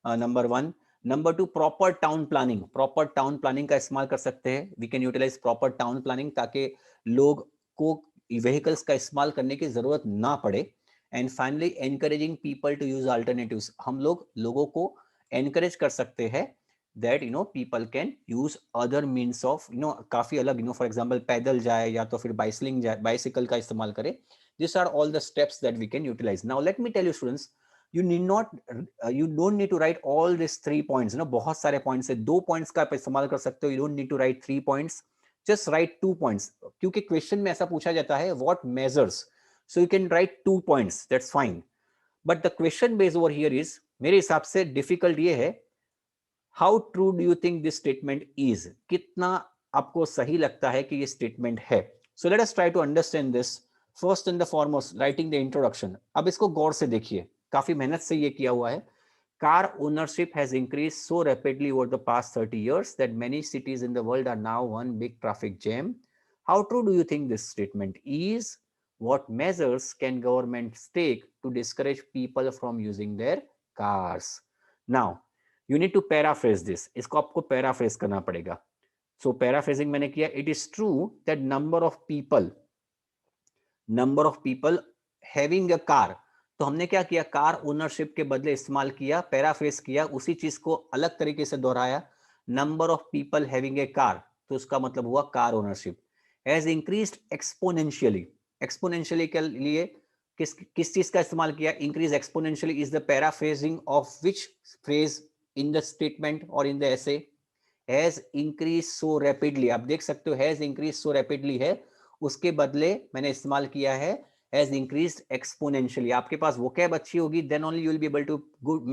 number 1. Number 2, proper town planning. Proper town planning का इस्तेमाल कर सकते हैं. We can utilize proper town planning ताकि लोग को व्हीकल्स का इस्तेमाल करने की जरूरत ना पड़े. And finally encouraging people to use alternatives. हम लोगों को एनकरेज कर सकते हैं that people can use other means of काफी अलग, फॉर एग्जांपल पैदल जाए या तो फिर बाइसिकल का इस्तेमाल करे. This are all the steps that we can utilize. Now let me tell you students, you don't need to write all these 3 points. बहुत सारे पॉइंट्स है. 2 पॉइंट्स का आप इस्तेमाल कर सकते हो. you don't need to write 3 points, just write 2 points. क्योंकि क्वेश्चन में ऐसा पूछा जाता है what measures, so you can write 2 points, that's fine. But the question base over here is, मेरे हिसाब से डिफिकल्ट ये है, how true do you think this statement is? कितना आपको सही लगता है कि ये स्टेटमेंट है? So let us try to understand this. First and the foremost, writing the introduction. अब इसको गौर से देखिए, काफी मेहनत से ये किया हुआ है. Car ownership has increased so rapidly over the past 30 years that many cities in the world are now one big traffic jam. How true do you think this statement is? What measures can governments take to discourage people from using their cars? Now, you need to paraphrase this. इसको आपको paraphrase करना पड़ेगा. So paraphrasing मैंने किया. It is true that number of people having a car. तो हमने क्या किया? कार ओनरशिप के बदले इस्तेमाल किया, पैराफ्रेज किया, उसी चीज को अलग तरीके से दोहराया. Number of people having a car, तो उसका मतलब हुआ car ownership has increased exponentially. Exponentially के लिए किस चीज का इस्तेमाल किया? Increase exponentially is the paraphrasing of which phrase in the statement और in the essay? Has increase so rapidly. आप देख सकते हो हैज इंक्रीज सो रैपिडली है, उसके बदले मैंने इस्तेमाल किया है has increased exponentially. आपके पास vocab अच्छी होगी, then only you will be able to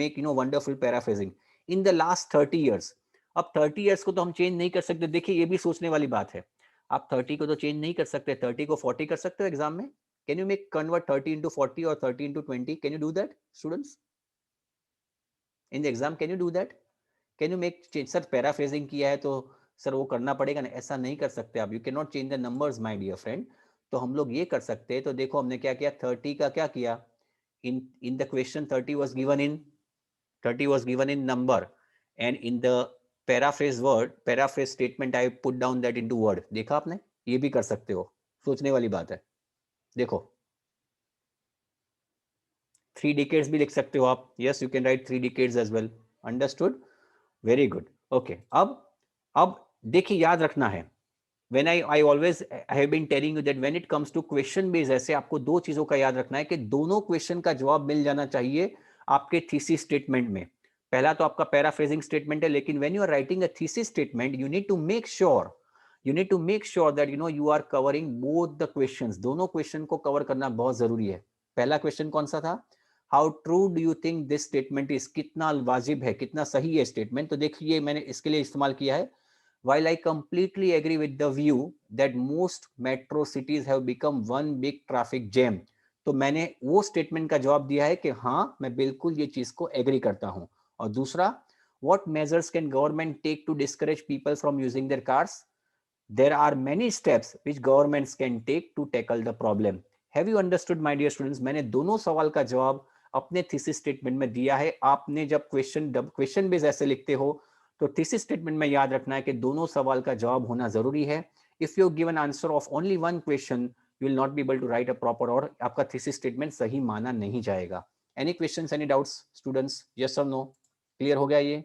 make wonderful paraphrasing. In the last 30 years. अब 30 years को तो हम चेंज नहीं कर सकते. देखिए ये भी सोचने वाली बात है. आप 30 को तो चेंज नहीं कर सकते. 30 को 40 कर सकते हो एग्जाम में. Can you make convert 30 into 40 or 30 into 20? Can you do that, students? In the exam, can you do that? Can you make change? Sir paraphrasing किया है तो सर वो करना पड़ेगा ना, ऐसा नहीं कर सकते आप, you can not change the numbers my dear friend. तो हम लोग ये कर सकते हैं, तो देखो हमने क्या किया, 30 का क्या किया, in the question 30 was given in number, and in the paraphrase statement I put down that into word. देखा आपने, ये भी कर सकते हो, सोचने वाली बात है। देखो 3 decades भी लिख सकते हो आप, yes you can write 3 decades as well, understood, very good, okay। अब देखिए याद रखना है, when I always I have been telling you that when it comes to question based ऐसे आपको दो चीजों का याद रखना है कि दोनों क्वेश्चन का जवाब मिल जाना चाहिए आपके थीसिस स्टेटमेंट में। पहला तो आपका पैराफ्रेजिंग स्टेटमेंट है, लेकिन when you are writing a thesis statement you need to make sure that you are covering both the questions, दोनों क्वेश्चन को कवर करना बहुत जरूरी है। पहला क्वेश्चन कौन सा था, how true do you think this statement is, कितना वाजिब है, कितना सही है स्टेटमेंट। तो देखिए मैंने इसके लिए इस्तेमाल किया है, while I completely agree with the view that most metro cities have become one big traffic jam, तो मैंने वो स्टेटमेंट का जवाब दिया है कि हाँ मैं बिल्कुल ये चीज को एग्री करता हूं। और दूसरा, what measures can government take to discourage people from using their cars? There are many steps which governments can take to tackle the problem. Have you understood my dear students? मैंने दोनों सवाल का जवाब अपने थीसिस स्टेटमेंट में दिया है। आपने जब क्वेश्चन बेस ऐसे लिखते हो तो थीसिस स्टेटमेंट में याद रखना है कि दोनों सवाल का जवाब होना जरूरी है। If you given answer of only one question you will not be able to write a proper, और आपका थीसिस स्टेटमेंट सही माना नहीं जाएगा। Any questions, any doubts students, yes और नो? क्लियर हो गया ये?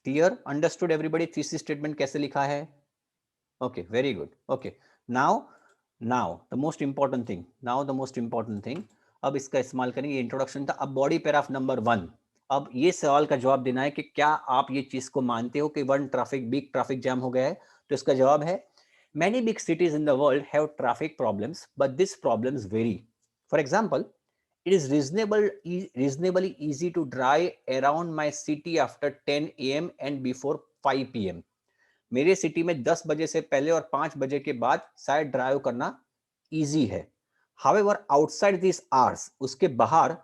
Clear, understood everybody thesis statement कैसे लिखा है? Okay, very good, okay. Now the most important thing, अब इसका इस्तेमाल करेंगे, इंट्रोडक्शन था, अब बॉडी पैराग्राफ नंबर 1। अब ये सवाल का जवाब देना है कि क्या आप ये चीज को मानते हो कि बिग ट्रैफिक जैम हो गया है? तो इसका जवाब है, many big cities in the world have traffic problems, but these problems vary. For example, it is reasonably easy to drive around my city after 10 a.m. and before 5 p.m. मेरे city में 10 बजे से पहले और 5 बजे के बाद शायद ड्राइव करना इजी है। However, outside these hours, उसके बाहर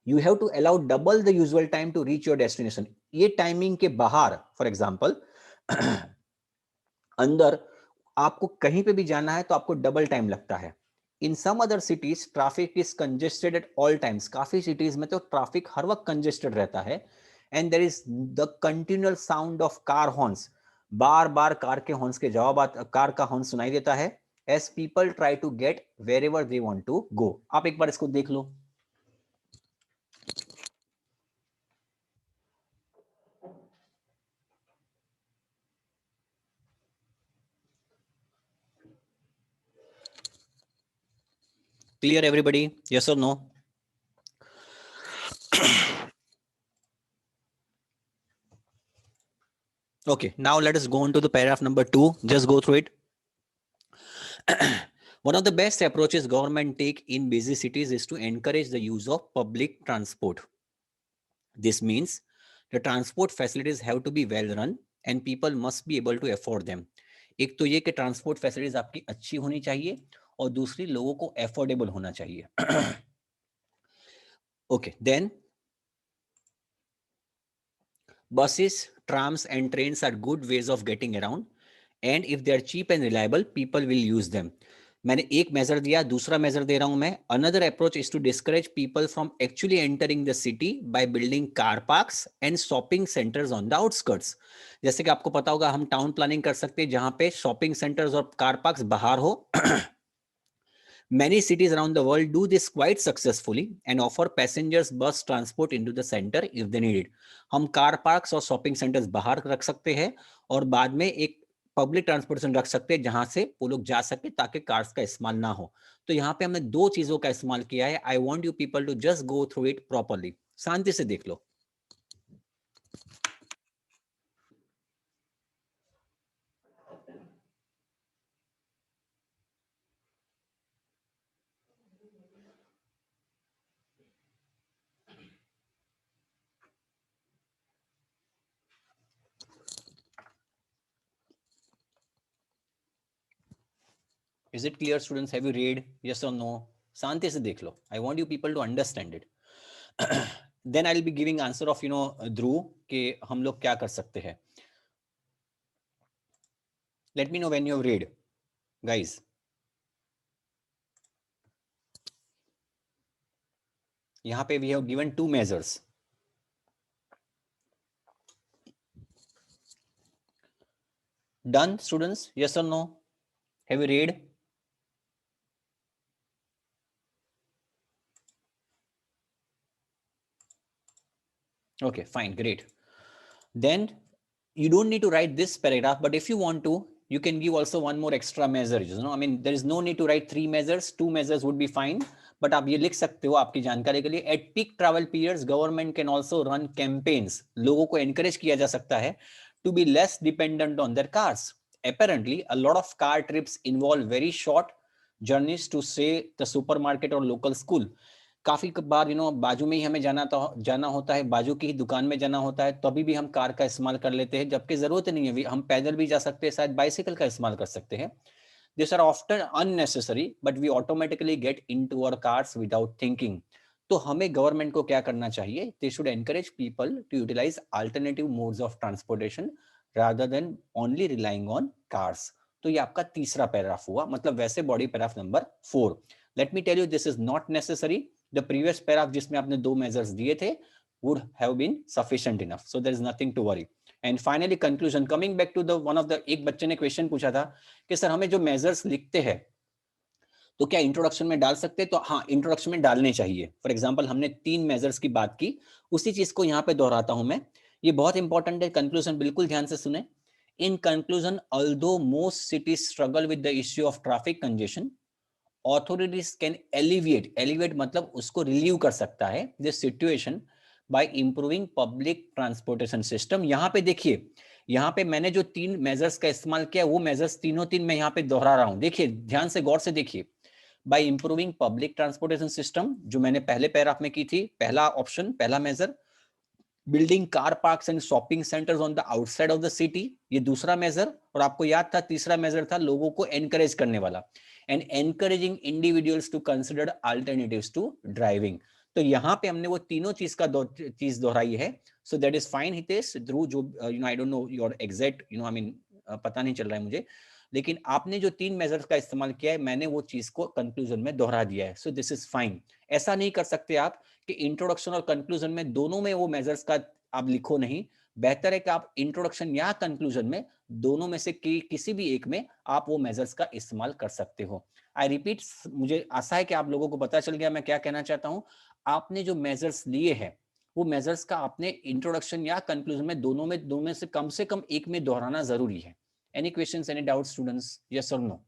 you have to allow double the usual time to reach your destination. ये टाइमिंग के बाहर, फॉर एग्जाम्पल अंदर आपको कहीं पे भी जाना है तो आपको डबल टाइम लगता है। In some other cities traffic is congested at all times, काफी सिटीज में तो ट्रैफिक हर वक्त कंजेस्टेड रहता है। And there is the continual sound of car horns, बार बार कार के हॉर्न्स के जवाब, कार का हॉर्न सुनाई देता है as people try to get wherever they want to go. आप एक बार इसको देख लो। Clear everybody? Yes or no? Okay, now let us go on to the paragraph number 2. Just go through it. One of the best approaches government take in busy cities is to encourage the use of public transport. This means the transport facilities have to be well run and people must be able to afford them. एक तो ये कि transport facilities आपकी अच्छी होनी चाहिए और दूसरी लोगों को अफोर्डेबल होना चाहिए। Okay, then buses, trams and trains are good ways of getting around and if they are cheap and reliable people will use them. मैंने एक मेजर दिया, दूसरा मेजर दे रहा हूं मैं। Another approach is to discourage people from actually entering the city by building car parks and shopping centres on the outskirts. जैसे कि आपको पता होगा हम टाउन प्लानिंग कर सकते हैं जहां पे शॉपिंग सेंटर्स और कार पार्क्स बाहर हो। Many cities around the world do this quite successfully and offer passengers bus transport into the center if they need it. हम कार पार्क्स और शॉपिंग सेंटर्स बाहर रख सकते हैं और बाद में एक पब्लिक ट्रांसपोर्टेशन रख सकते हैं जहां से वो लोग जा सके ताकि कार्स का इस्तेमाल ना हो। तो यहाँ पे हमने दो चीजों का इस्तेमाल किया है। I want you people to just go through it properly, शांति से देख लो। Is it clear students? Have you read? Yes or no? शांति से देख लो। I want you people to understand it. Then I will be giving answer of Dhruv कि हम लोग क्या कर सकते हैं. Let me know when you have read, guys. यहाँ पे we have given 2 measures. Done, students? Yes or no? Have you read? Okay, fine, great. Then you don't need to write this paragraph, but if you want to, you can give also one more extra measure. I mean, there is no need to write 3 measures. 2 measures would be fine. But आप ये लिख सकते हो आपकी जानकारी के लिए. At peak travel periods, government can also run campaigns. लोगों को encourage किया जा सकता है to be less dependent on their cars. Apparently, a lot of car trips involve very short journeys to say the supermarket or local school. काफी बार बाजू में ही हमें जाना होता है, बाजू की ही दुकान में जाना होता है, तभी भी हम कार का इस्तेमाल कर लेते हैं, जबकि जरूरत नहीं है. हम पैदल भी जा सकते हैं, शायद बाइसिकल का इस्तेमाल कर सकते हैं. These are often unnecessary, but we automatically get into our cars without thinking. तो हमें गवर्नमेंट को क्या करना चाहिए? They should encourage people to utilize alternative modes of transportation rather than only relying on cars. तो ये आपका तीसरा पैराग्राफ हुआ, मतलब वैसे body paragraph number 4. Let me tell you, this is not necessary. The previous paragraph जिसमें आपने 2 measures दिए थे would have been sufficient enough. So there is nothing to worry. And finally conclusion, coming back to the one of the, एक बच्चे ने question पूछा था कि सर हमें जो मेजर्स लिखते हैं तो क्या इंट्रोडक्शन में डाल सकते हैं? तो हाँ, इंट्रोडक्शन में डालने चाहिए. फॉर एग्जांपल हमने 3 मेजर्स की बात की, उसी चीज को यहाँ पे दोहराता हूं मैं. ये बहुत इंपॉर्टेंट है. कंक्लूजन बिल्कुल ध्यान से सुने. In conclusion, although most cities struggle with the issue of traffic congestion, authorities can alleviate मतलब उसको रिलीव कर सकता है this situation by improving public transportation system. यहाँ पे देखिए, यहाँ पे मैंने जो 3 मेजर्स का इस्तेमाल किया, वो मेजर्स तीनों तीन मैं यहाँ पे दोहरा रहा हूँ. देखिए ध्यान से, गौर से देखिए. by improving public transportation system, जो मैंने पहले पैराग्राफ में की थी, पहला ऑप्शन, पहला measure. Building car parks and shopping centres on the outside of the city, ये दूसरा मेजर. और आपको याद था तीसरा मेजर था लोगों को एनकरेज करने वाला, and encouraging individuals to consider alternatives to driving. तो यहाँ पे हमने वो तीनों चीज दोहराई है. So that is fine Hitesh, Dhruv, जो I don't know your exact I mean पता नहीं चल रहा है मुझे, लेकिन आपने जो 3 मेजर्स का इस्तेमाल किया है, मैंने वो चीज को कंक्लूजन में दोहरा दिया है. So this is fine. ऐसा नहीं कर सकते आप कि इंट्रोडक्शन और कंक्लूजन में दोनों में वो मेजर्स का आप लिखो नहीं. बेहतर है कि आप इंट्रोडक्शन या कंक्लूजन में दोनों में से किसी भी एक में आप वो मेजर्स का इस्तेमाल कर सकते हो. आई रिपीट, मुझे आशा है कि आप लोगों को पता चल गया मैं क्या कहना चाहता हूं. आपने जो मेजर्स लिए हैं, वो मेजर्स का आपने इंट्रोडक्शन या कंक्लूजन में दोनों में से कम एक में दोहराना जरूरी है. Any questions, any doubt students? Yes और नो?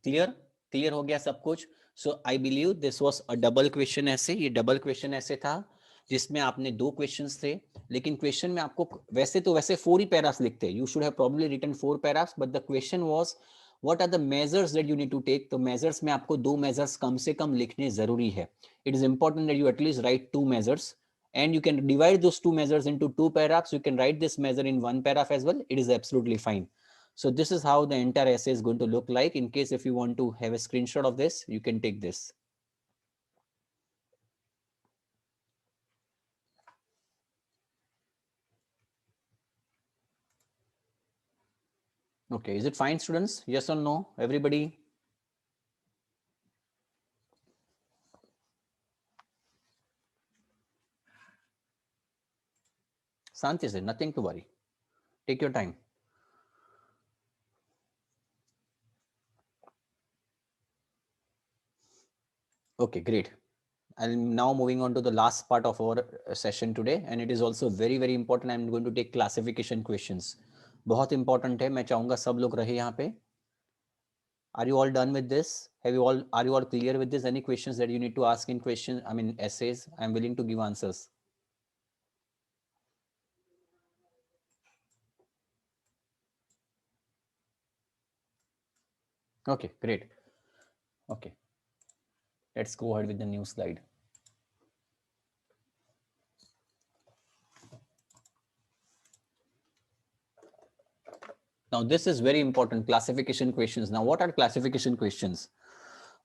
क्लियर हो गया सब कुछ? So I believe this was a double question essay. ये डबल क्वेश्चन ऐसे था जिसमें आपने 2 क्वेश्चंस थे, लेकिन क्वेश्चन में आपको वैसे 4 ही पैराग्राफ्स लिखते हैं. You should have probably written 4 paragraphs, but the question was what are the measures that you need to take. तो मेजर्स में आपको 2 मेजर्स कम से कम लिखने जरूरी है. It is important that you at least right 2 measures, and you can divide those 2 measures into 2 paragraphs. You can write this measure in 1 paragraph as well. It is absolutely fine. So this is how the entire essay is going to look like. In case if you want to have a screenshot of this, you can take this. Okay, is it fine, students? Yes or no, everybody? Santi said, nothing to worry. Take your time. Okay, great. I'm now moving on to the last part of our session today, and it is also very, very important. I'm going to take classification questions. बहुत important है, मैं चाहूंगा सब लोग रहे यहाँ पे. Are you all done with this? Are you all clear with this? Any questions that you need to ask in essays? I'm willing to give answers. Okay, great. Okay, let's go ahead with the new slide. Now this is very important, classification questions. Now what are classification questions?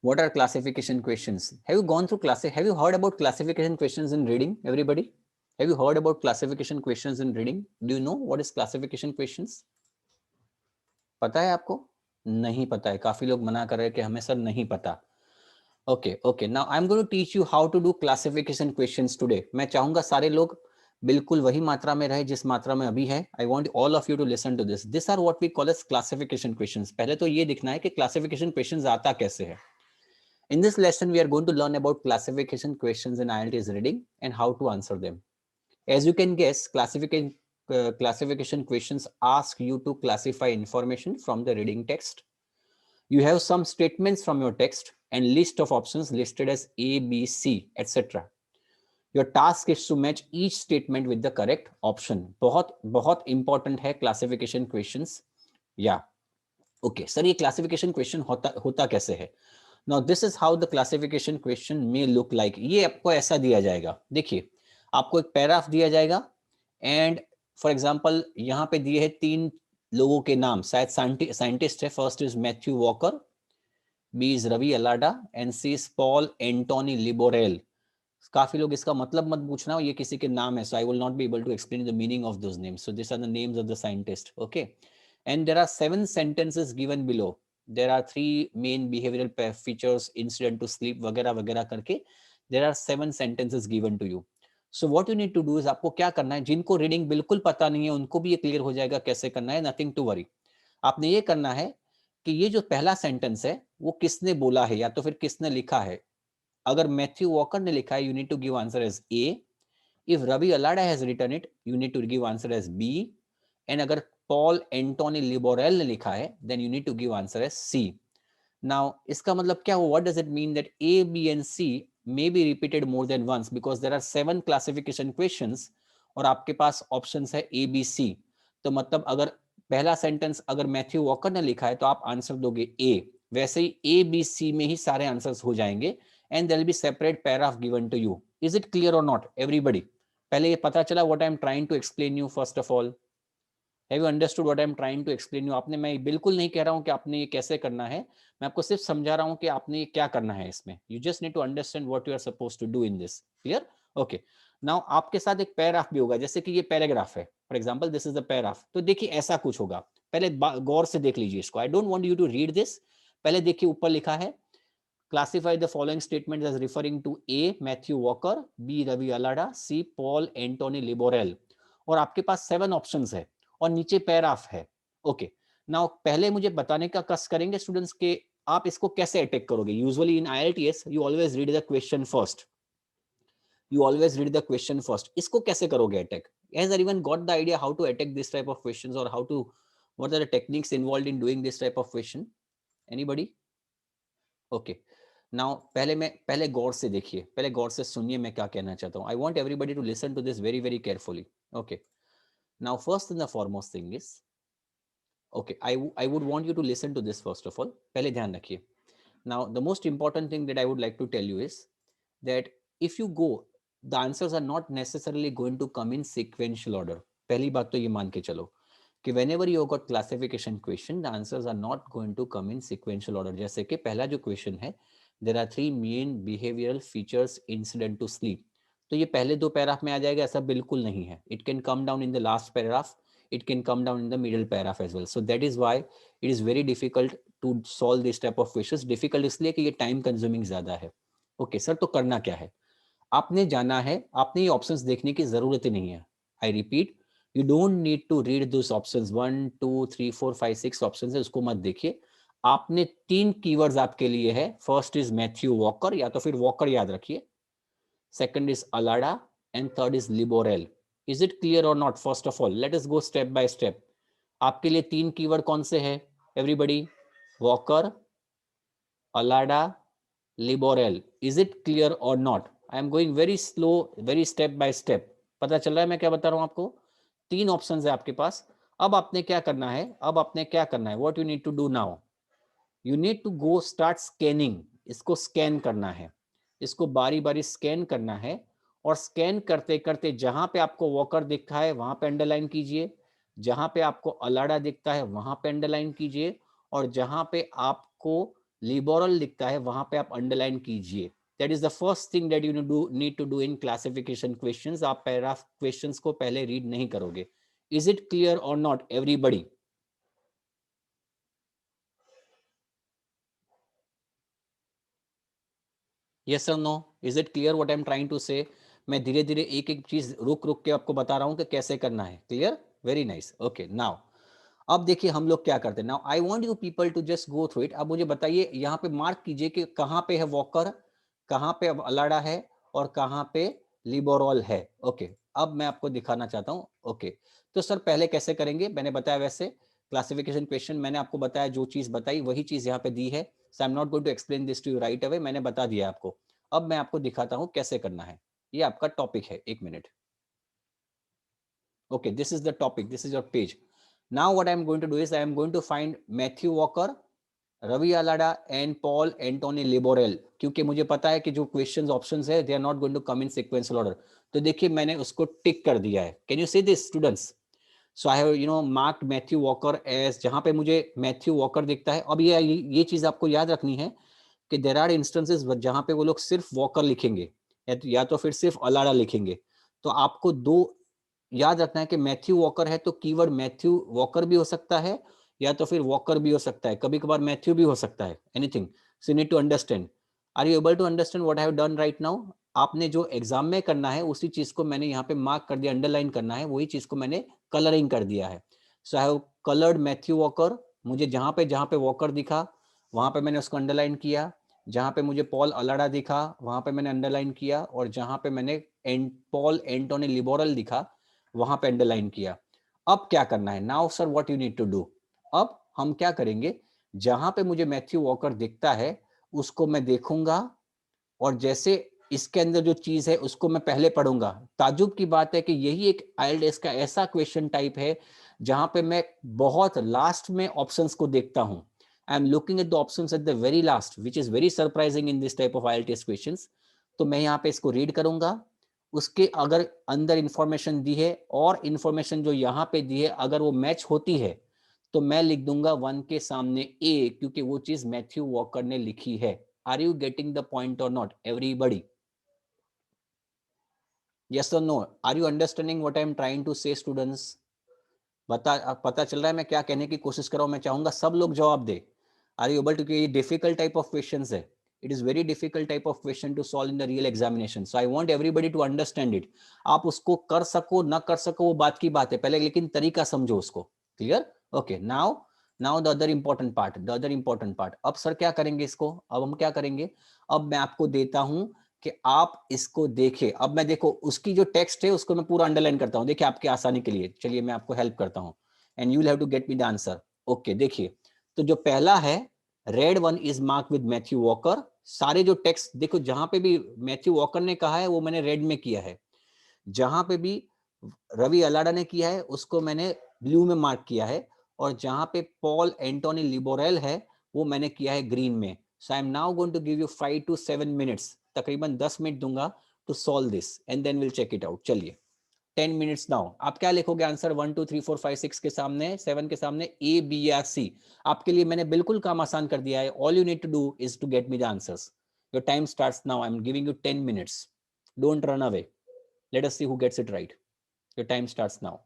What are classification questions? Have you gone through have you heard about classification questions in reading, everybody? Have you heard about classification questions in reading? Do you know what is classification questions? पता है आपको? नहीं पता है, काफी लोग मना कर रहे हैं कि हमें सर नहीं पता. Okay, now I'm going to teach you how to do classification questions today. मैं चाहूंगा सारे लोग बिल्कुल वही मात्रा में रहे जिस मात्रा में अभी है. I want all of you to listen to this. These are what we call as classification questions. पहले तो ये दिखना है कि classification questions आता कैसे है. In this lesson, we are going to learn about classification questions in IELTS reading and how to answer them. As you can guess, classification questions ask you to classify information from the reading text. You have some statements from your text and list of options listed as A, B, C, etc. Your task is to match each statement with the correct option. बहुत important है classification questions. Yeah. Okay, sir, ये classification question होता कैसे है? Now this is how the classification question may look like. ये आपको ऐसा दिया जाएगा. देखिए, आपको एक पैराग्राफ दिया जाएगा and for example यहाँ पे दिए हैं 3 लोगों के नाम, शायद साइंटिस्ट है. First is Matthew Walker, B is Ravi Allada and C is Paul Antoine Libourel. काफी लोग इसका मतलब मत पूछना, ये किसी के नाम है, so I will not be able to explain the meaning of those names. So these are the names of the scientists. Okay, and there are 7 sentences given below. There are 3 main behavioral features, incident to sleep वगैरह वगैरह करके there are 7 sentences given to you. So what you need to do is आपको क्या करना है, जिनको reading बिल्कुल पता नहीं है उनको भी ये क्लियर हो जाएगा कैसे करना है. Nothing to worry. आपने ये करना है कि ये जो पहला सेंटेंस है वो किसने बोला है या तो फिर किसने लिखा है. अगर मैथ्यू वॉकर ने लिखा है, you need to give answer as A. If Ravi Allada has written it, you need to give answer as B. And अगर पॉल एंटोनी लिबोरेल ने लिखा है, then you need to give answer as C. Now इसका मतलब क्या हुआ? What does it mean that A, B and C may be repeated more than once because there are 7 classification questions और आपके पास options है ए बी सी. तो मतलब अगर पहला सेंटेंस अगर मैथ्यू वॉकर ने लिखा है तो आप आंसर दोगे ए. वैसे ही ए बी सी में ही सारे आंसर्स हो जाएंगे and there will be separate paragraph given to you. Is it clear or not, everybody? पहले ये पता चला what I am trying to explain you first of all? Have you understood what I am trying to explain you? आपने, मैं बिल्कुल नहीं कह रहा हूँ कि आपने ये कैसे करना है, मैं आपको सिर्फ समझा रहा हूँ कि आपने ये क्या करना है इसमें. You just need to understand what you are supposed to do in this. Clear? Okay. Now आपके साथ एक पैराग्राफ भी होगा, जैसे कि ये पैराग्राफ है. For example, this is the paragraph. तो देखिए ऐसा कुछ होगा. पहले गौर से देख लीजिए इसको. I don't want you to read this. पहले देखिए ऊपर लिखा है classify the following statements as referring to A, Matthew Walker, B, Ravi Alada, C, Paul Anthony Liborel. और आपके पास 7 ऑप्शंस है और नीचे पैराग्राफ है. ओके, नाउ पहले मुझे बताने का कष्ट करेंगे स्टूडेंट्स के आप इसको कैसे अटैक करोगे. Usually in IELTS you always read the question first. You always read the question first. इसको कैसे करोगे attack? Has anyone got the idea how to attack this type of questions or how to, what are the techniques involved in doing this type of question? Anybody? Okay. Now पहले गौर से देखिए, पहले गौर से सुनिए मैं क्या कहना चाहता हूँ. I want everybody to listen to this very very carefully. Okay, now first and the foremost thing is, okay, I would want you to listen to this first of all. पहले ध्यान रखिए. Now the most important thing that I would like to tell you is that if you go, the answers are not necessarily going to come in sequential order. पहली बात तो ये मान के चलो कि whenever you got classification question, the answers are not going to come in sequential order. जैसे कि पहला जो क्वेश्चन है, there are 3 main behavioral features incident to sleep. तो ये पहले 2 पैराग्राफ में आ जाएगा, ऐसा बिल्कुल नहीं है. It can come down in the last paragraph, it can come down in the middle paragraph as well. So that is why it is very difficult to solve this type of questions. Difficult इसलिए कि ये time consuming ज़्यादा है. Okay, sir तो करना क्या है? आपने जाना है, आपने ये ऑप्शंस देखने की जरूरत ही नहीं है. I repeat, you don't need to read those options 1 2 3 4 5 6 options है, उसको मत देखिए. आपने 3 कीवर्ड्स आपके लिए है. फर्स्ट इज मैथ्यू वॉकर, या तो फिर वॉकर याद रखिए. Second is Allada and third is Libourel. Is it clear और not? First of all let us go step by step. आपके लिए 3 कीवर्ड कौन से है everybody? Walker, Allada, Libourel. Is it clear और not? I am going very slow, very step by step. पता चल रहा है मैं क्या बता रहा हूं आपको? 3 ऑप्शंस है आपके पास. अब आपने क्या करना है? अब आपने क्या करना है? What you need to do now, you need to go start scanning. इसको स्कैन करना है, इसको बारी बारी स्कैन करना है. और स्कैन करते करते जहां पे आपको वॉकर दिखा है वहां पे अंडरलाइन कीजिए, जहां पे आपको अलाड़ा दिखता है वहां पे अंडरलाइन कीजिए, और जहां पे आपको लिबोरल दिखता है वहां पे आप अंडरलाइन कीजिए। That is the first thing that you need to do in classification questions. आप पैराग्राफ क्वेश्चंस को पहले रीड नहीं करोगे। इज इट क्लियर और नॉट एवरीबडी? यस और no? Is it clear what I am trying to say? मैं धीरे धीरे एक एक चीज रुक रुक के आपको बता रहा हूं कि कैसे करना है। Clear? Very nice. Okay, now अब देखिए हम लोग क्या करते हैं। Now I want you people to just go through it. अब मुझे बताइए, यहाँ पे मार्क कीजिए कि कहाँ पे है वॉकर, कहाँ पे अलाड़ा है, और कहाँ पे लिबोरॉल है। ओके, अब मैं आपको दिखाना चाहता हूँ। ओके, तो सर पहले कैसे करेंगे? मैंने बताया वैसे क्लासिफिकेशन क्वेश्चन, मैंने आपको बताया जो चीज बताई वही चीज यहाँ पे दी है। So I am not going to explain this to you right away, मैंने बता दिया आपको। अब मैं आपको दिखाता हूँ कैसे करना है। ये आपका टॉपिक है, एक minute. Okay, this is the topic, this is your page. Now what I am going to do is I am going to find Matthew Walker, Ravi Allada and Paul Antoine Libourel, क्योंकि मुझे पता है कि जो क्वेश्चंस ऑप्शंस है they are not going to come in sequential order. तो देखिए मैंने उसको टिक कर दिया है। Can you see this students? So I have marked Matthew Walker as, जहां पे मुझे मैथ्यू वॉकर दिखता है। अब ये चीज आपको याद रखनी है कि देर आर इंस्टेंसेस जहां पे वो लोग सिर्फ वॉकर लिखेंगे या तो फिर सिर्फ अलाडा लिखेंगे। तो आपको दो याद रखना है कि मैथ्यू वॉकर है तो कीवर्ड मैथ्यू वॉकर भी हो सकता है, या तो फिर वॉकर भी हो सकता है, कभी कभार मैथ्यू भी हो सकता है, anything. So you need to understand. Are you able to understand what I have done right now? आपने जो एग्जाम में करना है उसी चीज को मैंने यहाँ पे मार्क कर दिया, अंडरलाइन करना है, वही चीज को मैंने कलरिंग कर दिया है। So I have coloured Matthew Walker. मुझे जहां पे वॉकर दिखा वहां पे मैंने उसको अंडरलाइन किया, जहां पे मुझे पॉल अलाडा दिखा वहां पे मैंने अंडरलाइन किया, और जहां पे मैंने पॉल एंटोनी लिबोरल दिखा वहां पे अंडरलाइन किया। अब क्या करना है? Now sir what you need to do. अब हम क्या करेंगे, जहां पे मुझे मैथ्यू वॉकर दिखता है उसको मैं देखूंगा, और जैसे इसके अंदर जो चीज है उसको मैं पहले पढ़ूंगा। ताजुब की बात है कि यही एक आईएलटीएस का ऐसा क्वेश्चन टाइप है जहां पे मैं बहुत लास्ट में ऑप्शंस को देखता हूं। I am looking at the options at the very last, which is very surprising in this type of IELTS questions. तो मैं यहाँ पे इसको रीड करूंगा, उसके अगर अंदर इंफॉर्मेशन दी है और इंफॉर्मेशन जो यहाँ पे दी है अगर वो मैच होती है तो मैं लिख दूंगा 1 के सामने ए, क्योंकि वो चीज मैथ्यू वॉकर ने लिखी है। Are you getting the point or not everybody? Yes और no? Are you understanding what I am trying to say students? पता चल रहा है मैं क्या कहने की कोशिश कर रहा हूं? मैं चाहूंगा सब लोग जवाब दे। Are you able to? ये डिफिकल्ट टाइप ऑफ क्वेश्चन है। It is very difficult type of question to solve in the real examination. So I want everybody to understand it. आप उसको कर सको ना कर सको वो बात की बात है, पहले लेकिन तरीका समझो उसको। Clear? Okay, now the other important part, the other important part. अब सर क्या करेंगे इसको? अब हम क्या करेंगे? अब मैं आपको देता हूं कि आप इसको देखिए। अब मैं देखो उसकी जो टेक्स्ट है उसको मैं पूरा अंडरलाइन करता हूं, देखिए आपकी आसानी के लिए। चलिए मैं आपको हेल्प करता हूं and you will have to get me the answer. Okay, देखिए तो जो पहला है red one is mark with Matthew Walker. सारे जो टेक्स्ट देखो जहां पे भी मैथ्यू वॉकर ने कहा है वो मैंने रेड में किया है, जहां पे भी रवि अलाडा ने किया है उसको मैंने ब्लू में मार्क किया है, और जहां पे पॉल एंटोनी लिबोरेल है वो मैंने किया है ग्रीन में। So I am now going to give you 5 to 7 minutes, तकरीबन 10 मिनट दूंगा to solve this and then will check it out. चलिए 10 मिनट्स नाउ। आप क्या लिखोगे आंसर? 1 2 3 4 5 6 के सामने, 7 के सामने ए बी या सी। आपके लिए मैंने बिल्कुल काम आसान कर दिया है। All you need to do is to get me the answers. Your time starts now. I am giving you 10 minutes. Don't run away. Let us see who gets it right. Your time starts now.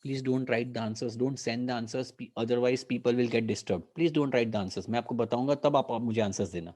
Please don't write the answers, don't send the answers, otherwise people will get disturbed. Please don't write the answers. मैं आपको बताऊंगा तब आप मुझे answers देना।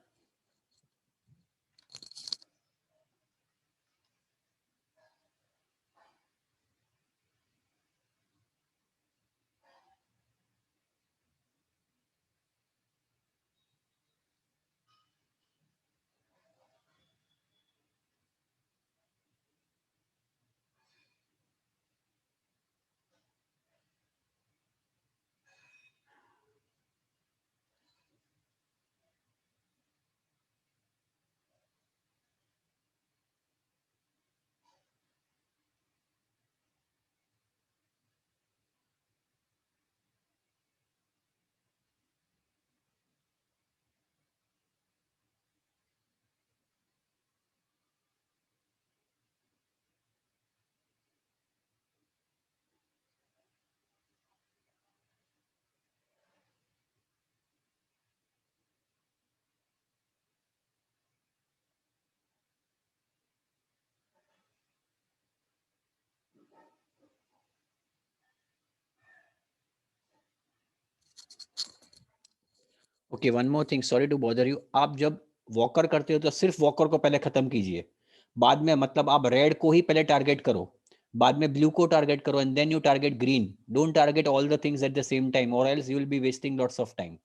Okay, one more thing, sorry to bother you, आप जब walker करते हो तो सिर्फ वॉकर को पहले खत्म कीजिए, बाद में मतलब आप रेड को ही पहले टारगेट करो, बाद में ब्लू को टारगेट करो, and then you target green, don't target all the things at the same time और else you will be wasting lots of time.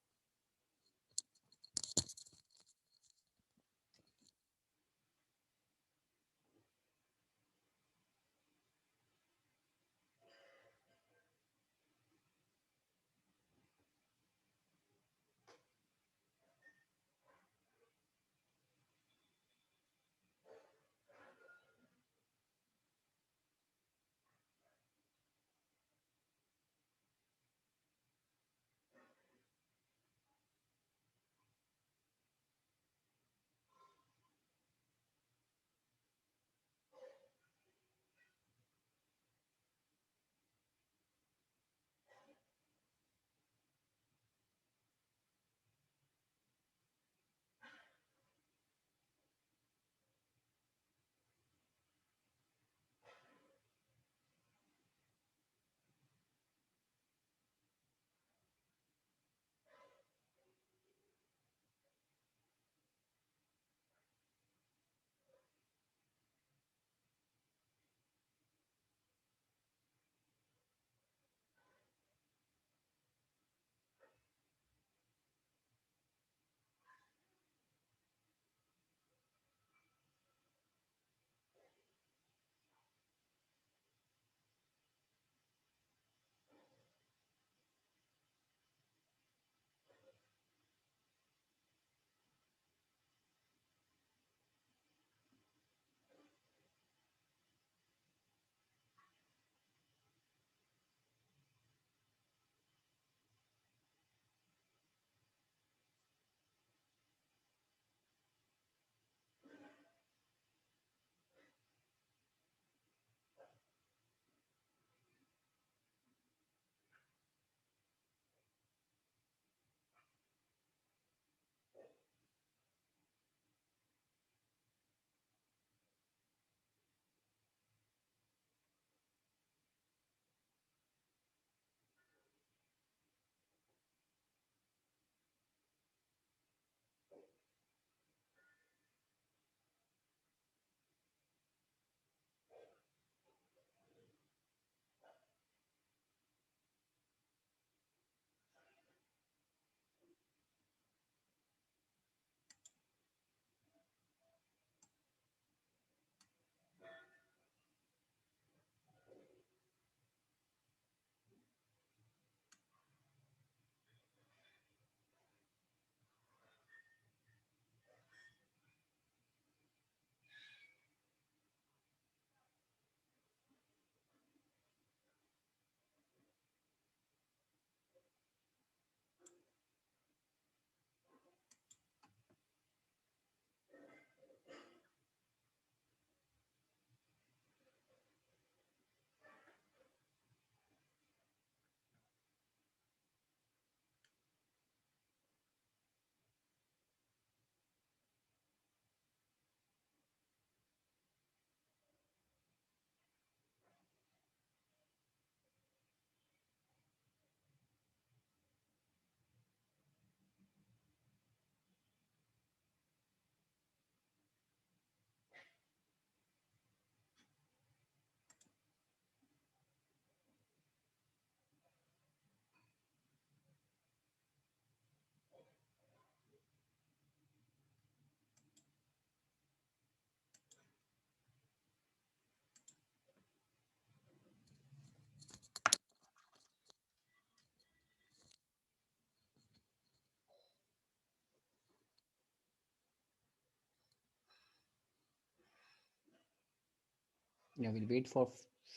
Yeah, we'll wait for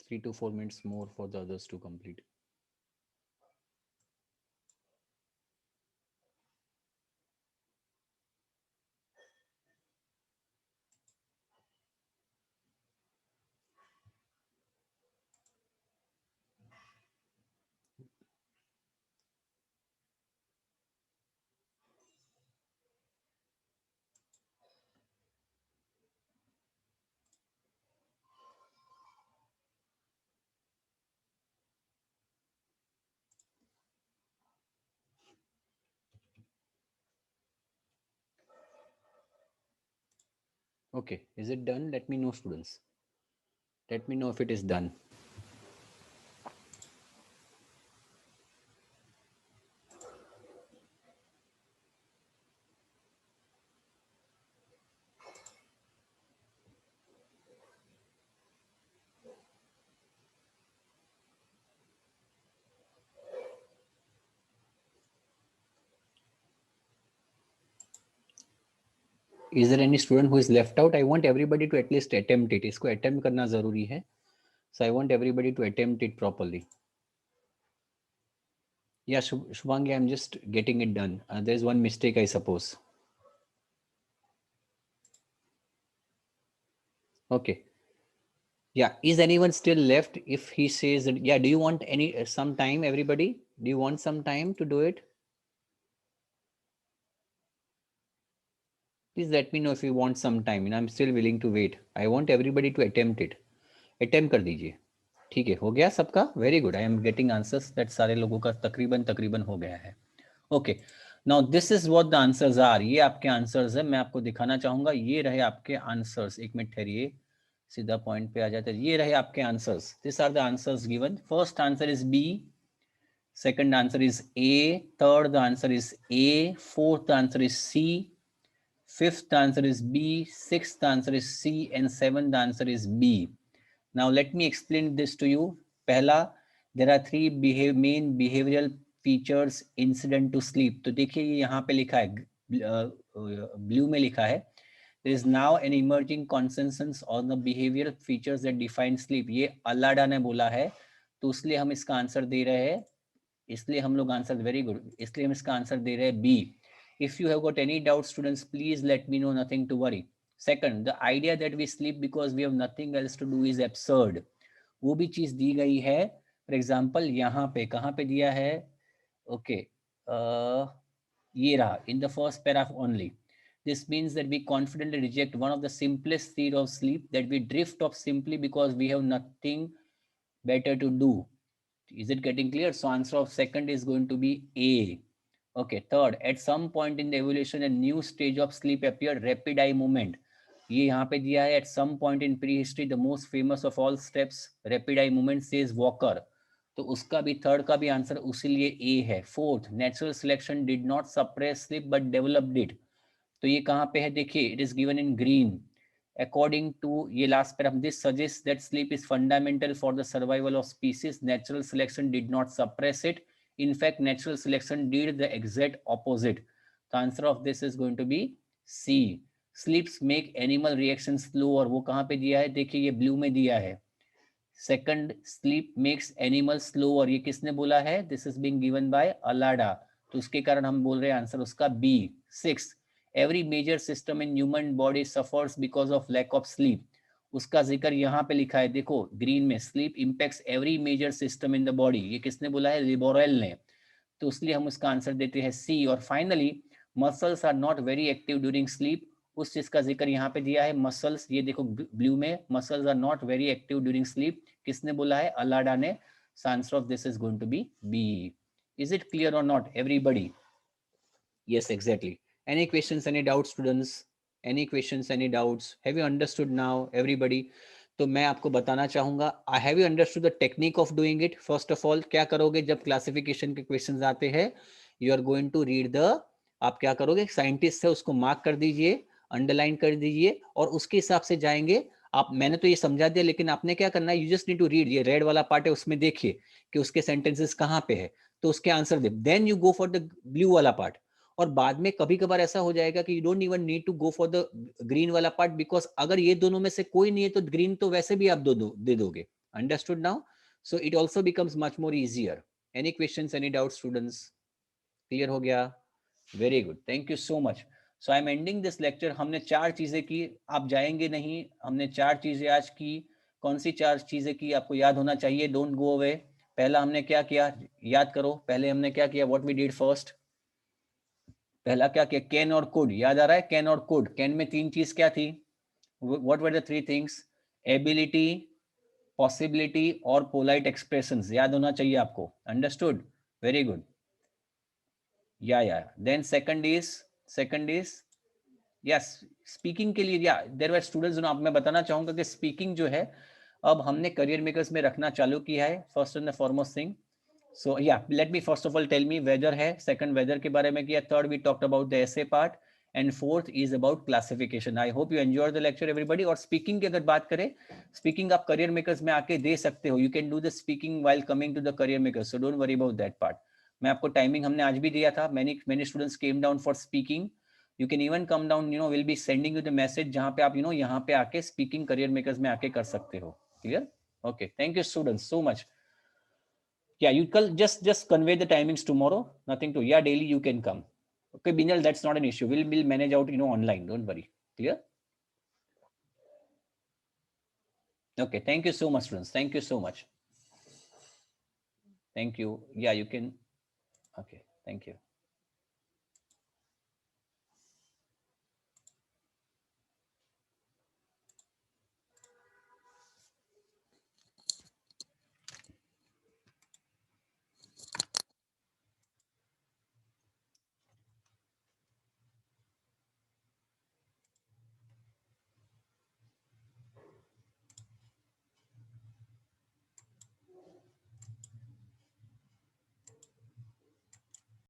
3 to 4 minutes more for the others to complete. Okay, is it done? Let me know, students. Let me know if it is done. Is there any student who is left out? I want everybody to at least attempt it. इसको attempt करना जरूरी है. So I want everybody to attempt it properly. Yeah, Shubhangi, I'm just getting it done. There's one mistake, I suppose. Okay. Yeah. Is anyone still left? If he says that, yeah, do you want any some time, everybody? Do you want some time to do it? Please let me know if you want some time. And I'm still willing to wait. I want everybody to attempt it. Attempt कर दीजिए. ठीक है, हो गया सबका? Very good. I am getting answers that सारे लोगों का तकरीबन तकरीबन हो गया है. Okay. Now this is what the answers are. ये आपके आंसर्स है. मैं आपको दिखाना चाहूंगा. ये रहे आपके आंसर्स. एक मिनट ठहरिए. सीधा पॉइंट पे आ जाते हैं. ये रहे आपके answers. These are the answers given. First answer is B. Second answer is A. Third the answer is A. Fourth the answer is C. Fifth answer is B. Sixth answer is C. And seventh answer is B. Now let me explain this to you. पहला, there are three main behavioral features incident to sleep. तो देखिए ये यहाँ पे लिखा है, blue में लिखा है. There is now an emerging consensus on the behavioral features that define sleep. ये अल्लाडा ने बोला है, तो इसलिए हम इसका आंसर दे रहे हैं. इसलिए हम लोग आंसर, वेरी गुड, इसलिए हम इसका आंसर दे रहे हैं B. If you have got any doubt students, please let me know, nothing to worry. Second, the idea that we sleep because we have nothing else to do is absurd. वो भी चीज दी गई है. For example यहाँ पे कहाँ पे दिया है? ओके, ये रहा, in the first paragraph only. This means that we confidently reject one of the simplest theory of sleep, that we drift off simply because we have nothing better to do. Is it getting clear? So answer of second is going to be A. Okay. Third, at some point in the evolution, a new stage of sleep appeared, rapid eye movement. ये यहाँ पे दिया है, at some point in prehistory, the most famous of all steps, rapid eye movement, says Walker. तो उसका भी, third का भी आंसर उसीलिए ए है. Fourth, natural selection did not suppress sleep but developed it. तो ये कहाँ पे है? देखिए, it is given in green. According to ये last paragraph, this suggests that sleep is fundamental for the survival of species. Natural selection did not suppress it. In fact, natural selection did the exact opposite. The answer of this is going to be C. Sleeps make animal reactions slower. वो कहाँ पे दिया है? देखिए ये blue में दिया है. Second, sleep makes animal slower, ये किसने बोला है? This is being given by Allada. तो उसके कारण हम बोल रहे हैं आंसर उसका B. Six, every major system in human body suffers because of lack of sleep. उसका जिक्र यहाँ पे लिखा है, देखो ग्रीन में, sleep impacts every major system in the body. ये किसने बोला है? लिबोरेल ने. तो इसलिए हम उसका आंसर देते हैं सी. और finally, muscles are not very active during sleep. उस चीज का जिक्र यहाँ पे दिया है, मसल्स, ये देखो ब्लू में, muscles are not very active during sleep. किसने बोला है? अलाडा ने. Answer of this is going to be B. Is it clear और not everybody? Yes, exactly. Any questions, any doubts, students? Any questions, any doubts? Have you understood now, everybody? तो मैं आपको बताना चाहूंगा, I have you understood the technique of doing it. First of all क्या करोगे जब classification के questions आते हैं? You are going to read the, आप क्या करोगे, साइंटिस्ट है उसको मार्क कर दीजिए, अंडरलाइन कर दीजिए, और उसके हिसाब से जाएंगे आप. मैंने तो ये समझा दिया, लेकिन आपने क्या करना है, you just need to read. ये रेड वाला पार्ट है, उसमें देखिए कि उसके सेंटेंसेस कहाँ पे है, तो उसके आंसर दे. Then you go for the blue वाला पार्ट. और बाद में कभी कभार ऐसा हो जाएगा कि you don't even need to go for the green वाला पार्ट, बिकॉज अगर ये दोनों में से कोई नहीं है तो ग्रीन तो वैसे भी आप दे दोगे. Understood now? So it also becomes much more easier. Any questions, any doubt students? Clear हो गया? Very good, thank you so much. So I am ending this lecture. हमने 4 चीजें की, आप जाएंगे नहीं, हमने 4 चीजें आज की. कौन सी 4 चीजें की? आपको याद होना चाहिए, डोंट गो अवे. पहला हमने क्या किया, याद करो. पहले हमने क्या किया? What we did first. पहला क्या किया? कैन और कुड. याद आ रहा है? कैन और कुड. कैन में 3 चीज क्या थी? What were the 3 things? Ability, possibility और पोलाइट एक्सप्रेशंस. याद होना चाहिए आपको. Understood? Very good. Yeah then second is yes, speaking के लिए, या देयर वर स्टूडेंट्स, आप मैं बताना चाहूंगा कि स्पीकिंग जो है अब हमने करियर मेकर्स में रखना चालू किया है, first and the foremost thing. So yeah let me first of all tell me, weather है, सेकंड वेदर के बारे में किया, third we talked about the essay part, and fourth is about classification. I hope you enjoy the lecture everybody. और speaking की अगर बात करें, स्पीकिंग आप करियर मेकर्स में आके दे सकते हो, you can do the speaking while coming to the career makers, so don't worry about that part. मैं आपको टाइमिंग हमने आज भी दिया था, many students came down for speaking. You can even come down, will be sending you the message जहां पे आप यहाँ पे आके स्पीकिंग करियर मेकर्स में आके कर सकते हो. Clear? Okay, thank you students so much. Yeah, you can just convey the timings tomorrow. Nothing to, yeah, daily you can come. Okay, Binal, that's not an issue. We'll manage out, online. Don't worry. Clear? Okay, thank you so much, students. Thank you so much. Thank you. Yeah, you can. Okay, thank you.